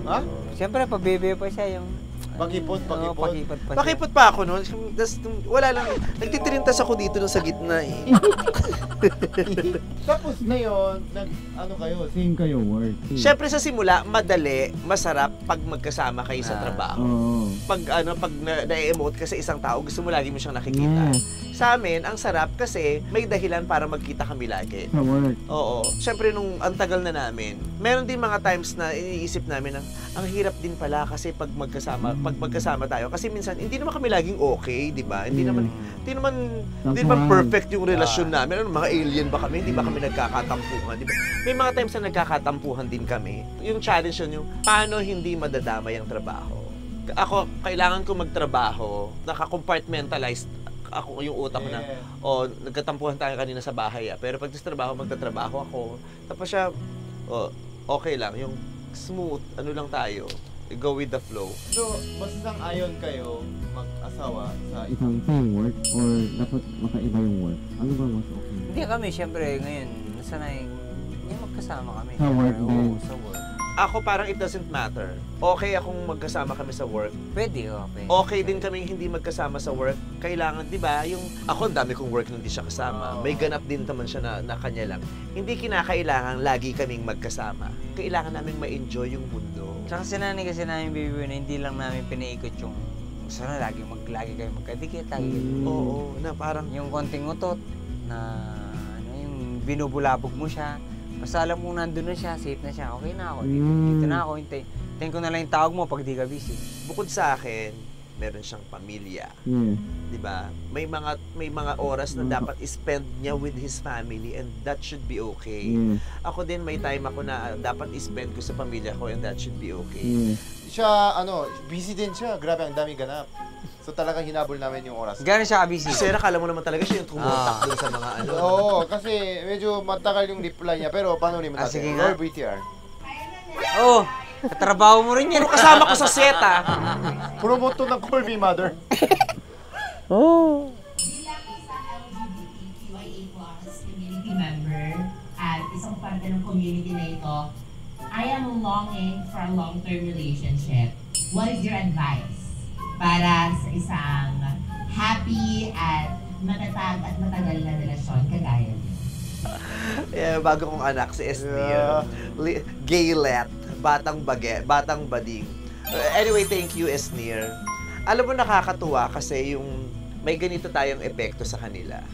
Ha? Siyempre, pabebe pa siya yung... Pakipot. Oo, pakipot pa siya. Pakipot pa ako noon. Wala lang. Nagtitirintas ako dito sa gitna eh. Tapos ngayon, ano kayo? Same kayo work. Siyempre sa simula, madali, masarap pag magkasama kayo sa trabaho. Pag na-emote ka sa isang tao, gusto mo lagi mo siyang nakikita. Sa amin, ang sarap kasi may dahilan para magkita kami lagi. Sa work. Oo. Siyempre nung ang tagal na namin, meron din mga times na iniisip namin ang hirap din pala kasi pag magkasama tayo. Kasi minsan, hindi naman kami laging okay, di ba? Hindi naman perfect yung relasyon namin. Ano, mga alien ba kami? Hindi ba kami nagkakatampuhan? Di ba? May mga times na nagkakatampuhan din kami. Yung challenge yun, yung paano hindi madadamay ang trabaho. Ako, kailangan ko magtrabaho, naka-compartmentalized ako yung utak ko na, nagkatampuhan tayo kanina sa bahay pero pag trabaho, magtatrabaho ako. Tapos siya, okay lang, yung smooth, ano lang tayo, go with the flow. So, mas sang-ayon kayo mag-asawa sa isang framework or dapat makaiba yung work? Ano ba mas okay? Hindi kami, syempre, ngayon, nasanay, magkasama kami. Sa work Oo, din? sa work. Ako parang it doesn't matter. Okay akong magkasama kami sa work. Pwede, okay. Okay din kaming hindi magkasama sa work. Kailangan, di ba, yung ako, ang dami kong work nung hindi siya kasama. May ganap din naman siya na kanya lang. Hindi kinakailangan lagi kaming magkasama. Kailangan namin ma-enjoy yung mundo. Tsaka sinanay kasi namin, baby, na hindi lang namin pinaikot yung gusto na lagi kayo magkadikit. Oo, na parang yung konting utot na yung binubulabog mo siya. Basta alam mo nandun na siya, safe na siya, okay na ako. Dito na ako, hintayin ko na lang yung tawag mo pag di ka busy. Bukod sa akin, meron siyang pamilya. Di ba? May mga oras na dapat spend niya with his family and that should be okay. Ako din may time ako na dapat spend ko sa pamilya ko and that should be okay. Siya, busy din siya. Grabe, ang dami ganap. So talagang hinabol namin yung oras. Gano'n siya ka-busy? Kasi nakala mo naman talaga siya yung tumotak dun sa mga ano. Oo, kasi medyo matagal yung reply niya. Pero paano rin natin? Sige nga. Roll BTR. Oo, katrabaho mo rin yan. Kasama ko sa set Promote to ng Call Me Mother. Bilang isang LGBTQIA+ community member at isang parte ng community na ito, I am longing for a long-term relationship. What is your advice para sa isang happy at matatag at matagal na relasyon kagaya niyo? Bago kong anak, si Esnir. Gaylet. Batang bading. Anyway, thank you, Esnir. Alam mo, nakakatuwa kasi yung may ganito tayong epekto sa kanila.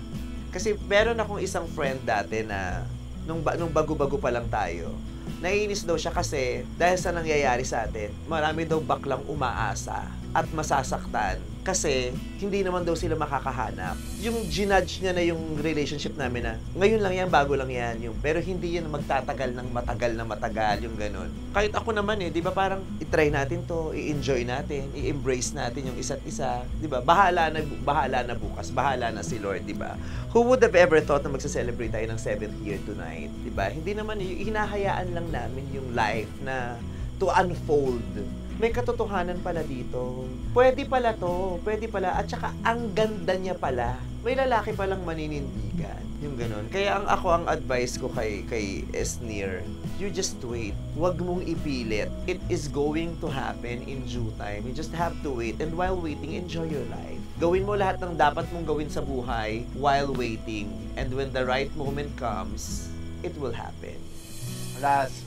Kasi meron akong isang friend dati na nung bago-bago pa lang tayo, naiinis daw siya kasi dahil sa nangyayari sa atin, marami daw baklang umaasa at masasaktan kasi hindi naman daw sila makakahanap. Yung ginudge niya na yung relationship namin na ngayon lang yan, bago lang yan, pero hindi yan magtatagal ng matagal, yung ganun. Kahit ako naman di ba parang i-try natin to, i-enjoy natin, i-embrace natin yung isa't isa, di ba? Bahala na bukas, bahala na si Lord, di ba? Who would have ever thought na magsa-celebrate tayo ng 7th year tonight, di ba? Hindi naman, hinahayaan lang namin yung life na to unfold. May katotohanan pala dito. Pwede pala to. Pwede pala. At saka, ang ganda niya pala. May lalaki palang maninindigan. Yung ganon. Kaya ang advice ko kay Esnir, you just wait. Huwag mong ipilit. It is going to happen in due time. You just have to wait. And while waiting, enjoy your life. Gawin mo lahat ng dapat mong gawin sa buhay while waiting. And when the right moment comes, it will happen. Last,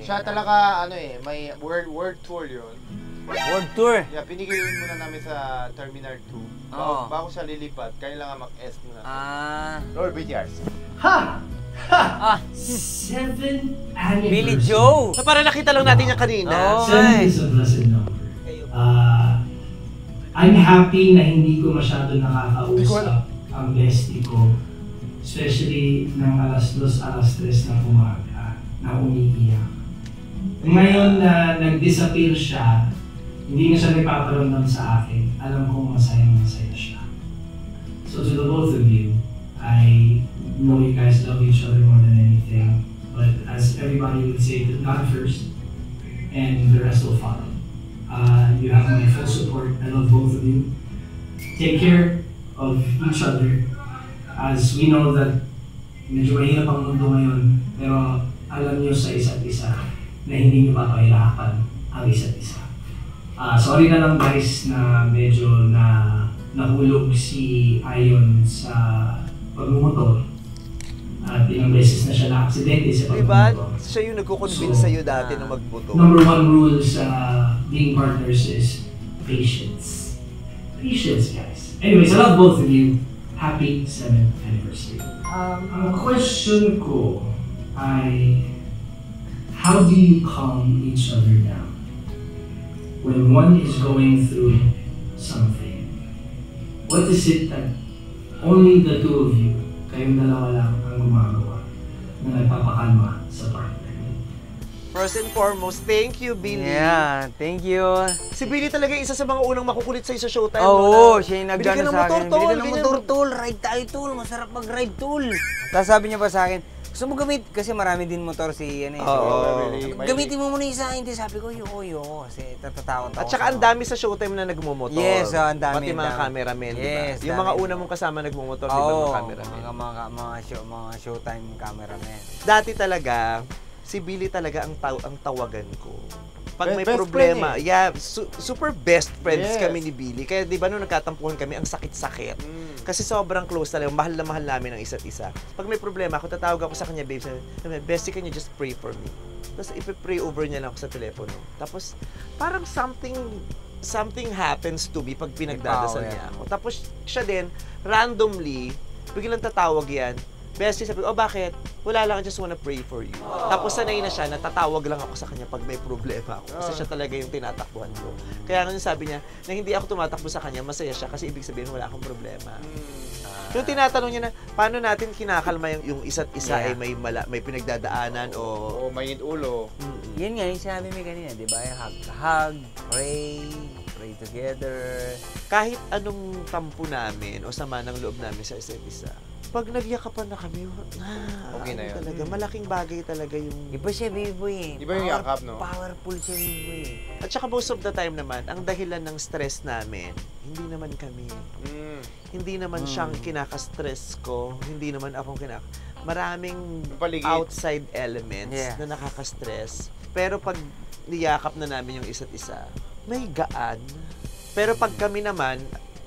siya talaga, may world tour yun. World tour? Yeah, pinigil muna namin sa Terminal 2. Bago siya lilipat, kailangan mag-S muna. Roll BTRs. Ha! 7 anniversary. Billy Joe! Para nakita lang natin yung kanina. 7 is a blessed number. I'm happy na hindi ko masyado nakakausap ang bestie ko. Especially ng alas 2, alas 3 ng umaga na umiiyak. Ngayon na nag-disappear siya, hindi na siya nagpaparamdam sa akin. Alam kong masayang-masaya siya. So to the both of you, I know you guys love each other more than anything. But as everybody would say, God first, and the rest will follow. You have my full support. I love both of you. Take care of each other. As we know that medyo mahirap ang mundo ngayon, pero alam nyo sa isa't isa na hindi nyo papahirapan ang isa't isa. Sorry na lang guys na medyo nahulog si Ayon sa pagmumotor. At ilang beses na siya na-aksidente sa pagmumotor. Diba? Siya yung nagkukonvince sa'yo dati na magbuto. Number 1 rule sa being partners is patience. Patience, guys. Anyways, I love both of you. Happy 7th anniversary. Ang question ko ay, how do you calm each other down when one is going through something? What is it that only the two of you, kayong dalawa lang ang gumagawa na nagpapakalma sa partner? First and foremost, thank you, Billy. Yeah, thank you. Si Billy talaga isa sa mga unang makukulit sa'yo sa Showtime. Oo, siya yung nag-gano sa akin. Bili ka ng motor, tol. Ride tayo, tol. Masarap mag-ride, tol. Tapos sabi niya pa sa akin, gusto mo gamit? Kasi marami din motor si gamitin mo muna isa. Hindi, sabi ko, yoko. Kasi tatatakot ako. At saka ang dami sa Showtime na nagmumotor. Yes, ang dami. Pati mga cameramen, yes, diba? Yung mga una mong kasama nagmumotor, di ba mga cameramen? Mga Showtime cameramen. Dati talaga, si Billy talaga ang tawagan ko. Pag may best problema, friend super best friends kami ni Billy. Kaya di ba nung nagkatampuhan kami, ang sakit-sakit. Kasi sobrang close talaga, mahal na mahal namin ang isa't isa. Pag may problema ako, tatawag ako sa kanya, babe, sabi, bestie, can you just pray for me? Tapos ipipray over niya lang ako sa telepono. Tapos parang something happens to me pag pinagdadasal niya ako. Tapos siya din, randomly, biglang tatawag yan, bestie, sabi ko, bakit? Wala lang, I just wanna pray for you. Tapos sanay na siya, natatawag lang ako sa kanya pag may problema ako. Kasi siya talaga yung tinatakbuhan ko. Kaya ngayon sabi niya, na hindi ako tumatakbo sa kanya, masaya siya kasi ibig sabihin wala akong problema. Yung tinatanong niya na, paano natin kinakalma yung isa't isa ay may pinagdadaanan o mainit ulo. Yan nga, yung sinabi mo kanina, di ba? Hug, pray together. Kahit anong tampo namin o sama ng loob namin sa isa't isa, pag nagyakapan na kami, okay na yun. Talaga, malaking bagay talaga yung... Iba siya, baby. Iba yung yakap, no? Powerful siya, baby. At saka most of the time naman, ang dahilan ng stress namin, hindi naman kami. Hindi naman siyang kinaka-stress ko. Hindi naman akong maraming outside elements na nakaka-stress. Pero pag niyakap na namin yung isa't isa, may gaan. Pero pag kami naman,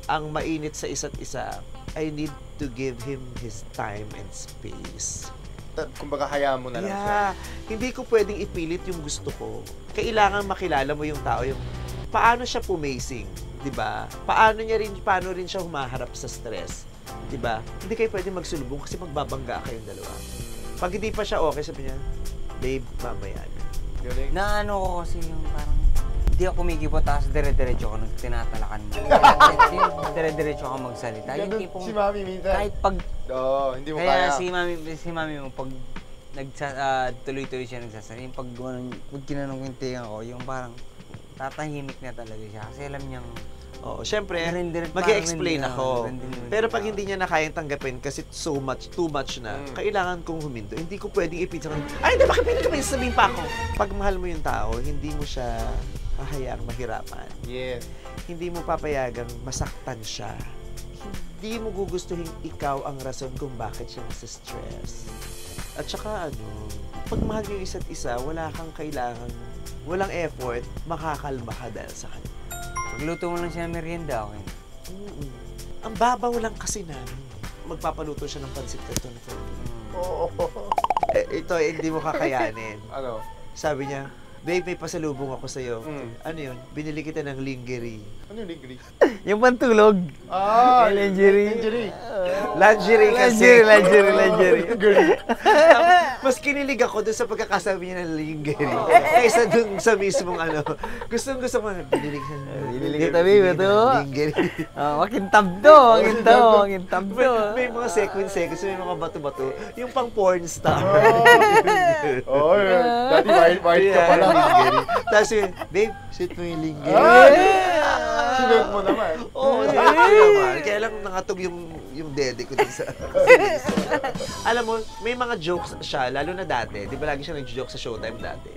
ang mainit sa isa't isa, I need to give him his time and space. Kumbaga, hayaan mo na lang siya. Hindi ko pwedeng ipilit yung gusto ko. Kailangan makilala mo yung tao, yung paano siya pumacing, 'di ba? Paano rin siya humaharap sa stress, 'di ba? Hindi kayo pwedeng magsulubong kasi magbabangga kayong dalawa. Pag hindi pa siya okay, sabi niya, babe, mamaya na. Na ano ko kasi yung parang hindi ako kumikipot, tapos dire-diretso ko, tinatalakan mo. Dire-diretso ako magsalita. Yung tipong, si Mami minsan. Kahit pag... hindi mo kaya. Kaya si Mami mo, pag tuloy-tuloy siya nagsasalita, yung pag kinanong ko yung tinga ko, yung parang tatahimik na talaga siya. Kasi alam niyang Oo, syempre, mag-i-explain ako. Pero pag hindi niya na kayang tanggapin kasi too much na, kailangan kong huminto. Hindi ko pwedeng ipinsa ko, ay, hindi, bakit pinag sabihin pa ako? Pag mahal mo yung tao, hindi mo siya hahayaang mahirapan. Yes. Hindi mo papayagang masaktan siya. Hindi mo gugustuhin ikaw ang rason kung bakit siya nasa-stress. At saka pag mahal yung isa't isa, wala kang kailangan, walang effort, makakalma ka dahil sa kanya. Pagluto mo lang siya ng merienda, okay? Ang babaw lang kasi namin. Magpapaluto siya ng pansit canton for me. Ito, hindi mo kakayanin. Ano? Sabi niya, babe, may pasalubong ako sa'yo. Ano yun? Binili kita ng lingerie. Ano yung lingerie? Yung pantulog. Lingerie. Lingerie kasi. Lingerie. Mas kinilig ako dun sa pagkakasabi niya ng lingerie. Kaysa dun sa mismong Gusto ko binili kita, babe, ito. Lingerie. Makintab to. Makintab to. May mga sequence, may mga bato-bato. Yung pang porn star. Dati white ka pala. Tapos babe, sit mo yung lingerie. Sinuot mo naman. Oo, sinuot mo naman. Kaya lang nangatog yung dede ko din sa Alam mo, may mga jokes siya, lalo na dati. Di ba lagi siya nag-joke sa Showtime dati?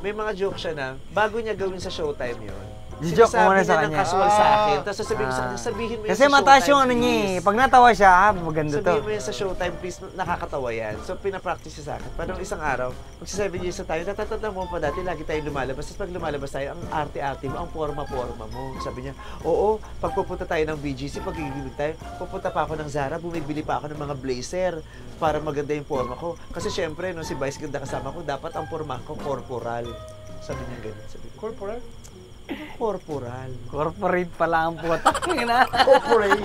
May mga jokes siya na, bago niya gawin sa Showtime yun, joke mo muna sa kanya. Casual sa akin. Tapos sasabihin ko sa kanya, sabihin mo yun kasi sa Showtime, mataas yung Pag natawa siya, maganda to. Sabihin mo yun sa Showtime, please, nakakatawa yan. So, pinapractice siya sa akin. Parang isang araw, magsa-7 years na tayo, natatanda mo pa dati, lagi tayo lumalabas. Tapos pag lumalabas tayo, ang arte-arte mo, ang forma-forma mo. Sabi niya, oo, pag pupunta tayo ng BGC, pag gigibig tayo, pupunta pa ako ng Zara, bumibili pa ako ng mga blazer para maganda yung forma ko. Kasi syempre, si Vice ganda kasama ko, dapat ang forma ko corporal. Sabi niya ganun. Sabi ko, corporal? Corporal. Corporate pala ang puta. Corporate.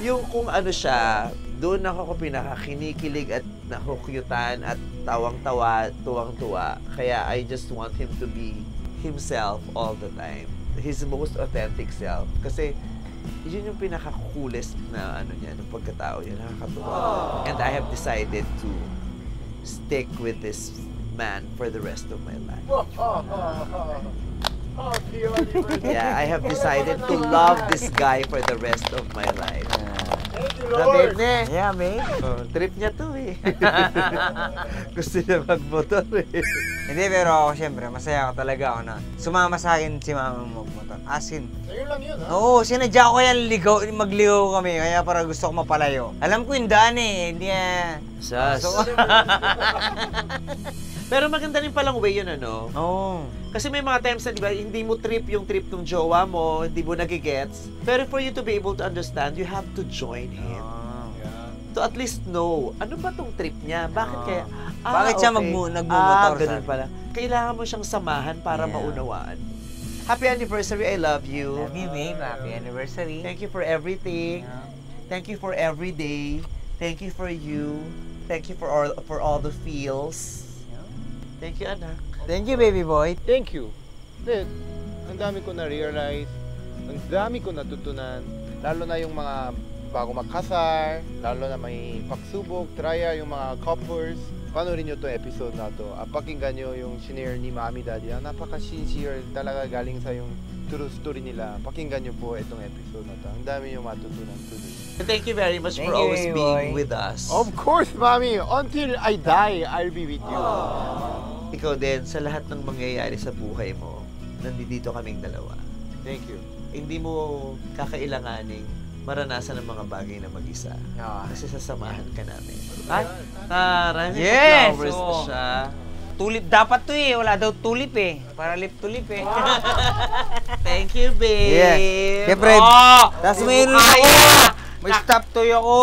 Yung kung siya, doon ako pinakakinikilig at nakukyutan at tawang-tawa, tuwang-tuwa. Kaya I just want him to be himself all the time. His most authentic self. Kasi yun yung pinaka-coolest na niya, ng pagkatao niya, nakakatuwa. And I have decided to stick with this man for the rest of my life. Yeah, I have decided to love this guy for the rest of my life. Thank you, Lord. Yeah, babe. Trip niya to eh. Gusto niya magmotor eh. Hindi, pero ako syempre, masaya ako talaga ako na sumama sa akin si mama magmotor. As in. Sa'yo lang yun, ha? Oo, sinadya ko kaya magligaw kami, kaya para gusto ko mapalayo. Alam ko yung daan eh, hindi Sas. Pero maganda rin palang way yun, Oo. Kasi may mga times na, di ba, hindi mo trip yung trip ng jowa mo, hindi mo nagigets. Pero for you to be able to understand, you have to join him. To at least know, ano ba tong trip niya? Bakit kaya? Bakit siya nagmumotor? Ganun pala. Kailangan mo siyang samahan para maunawaan. Happy anniversary, I love you. Love you, babe. Happy anniversary. Thank you for everything. Thank you for every day. Thank you for you. Thank you for all the feels. Thank you, anak. Thank you, baby boy. Thank you. Then, ang dami ko na-realize, ang dami ko natutunan, lalo na yung mga bago magkasar, lalo na may pagsubok, trya, yung mga couples. Panoorin nyo itong episode na to. Pakinggan nyo yung shinare ni Mami Daddy. Napaka-sincere talaga galing sa yung true story nila. Pakinggan nyo po itong episode na to. Ang dami nyo matutunan today. Thank you very much for always being with us. Of course, Mami. Until I die, I'll be with you. Ikaw din, sa lahat ng mangyayari sa buhay mo, nandito kaming dalawa. Thank you. Hindi mo kakailanganing maranasan ng mga bagay na mag-isa. Kasi sasamahan ka namin. Ay, taray, may flowers na siya. Tulip dapat to eh. Wala daw tulip eh. Para lip tulip eh. Thank you, babe. Yes. Siyempre, tapos mayroon ako. May stop toy ako.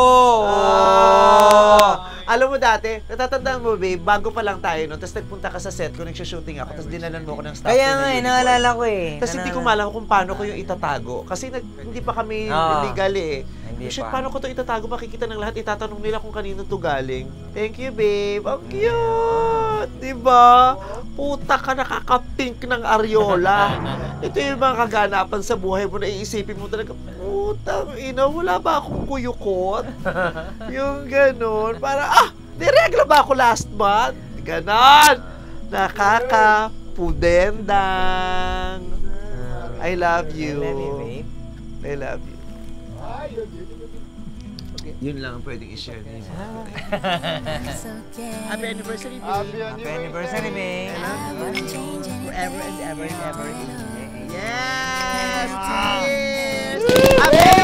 Alam mo dati, natatandaan mo, babe, bago pa lang tayo, no? Tapos nagpunta ka sa set ko, nagsha-shooting ako, tapos dinalan mo ko ng stop toy. Kaya nga eh, naalala ko eh. Tapos hindi ko malaman kung paano ko yung itatago. Kasi hindi pa kami legal eh. Shit, paano ko to itatago? Makikita ng lahat, itatanong nila kung kanino to galing. Thank you, babe. Ang cute! Diba? Puta ka, nakaka-pink ng areola. Ito yung mga kaganapan sa buhay mo na iisipin mo talaga, putang ina, wala ba akong kuyukot? Yung ganun. Para, niregla ba ako last month? Ganon! Nakaka Pudendang. I love you. I love you, babe. I love you. Okay. Yun lang ang pwedeng i-share niyo. Happy anniversary, babe. Happy anniversary, babe. I love you. Forever and ever and ever. Yes! Cheers! Happy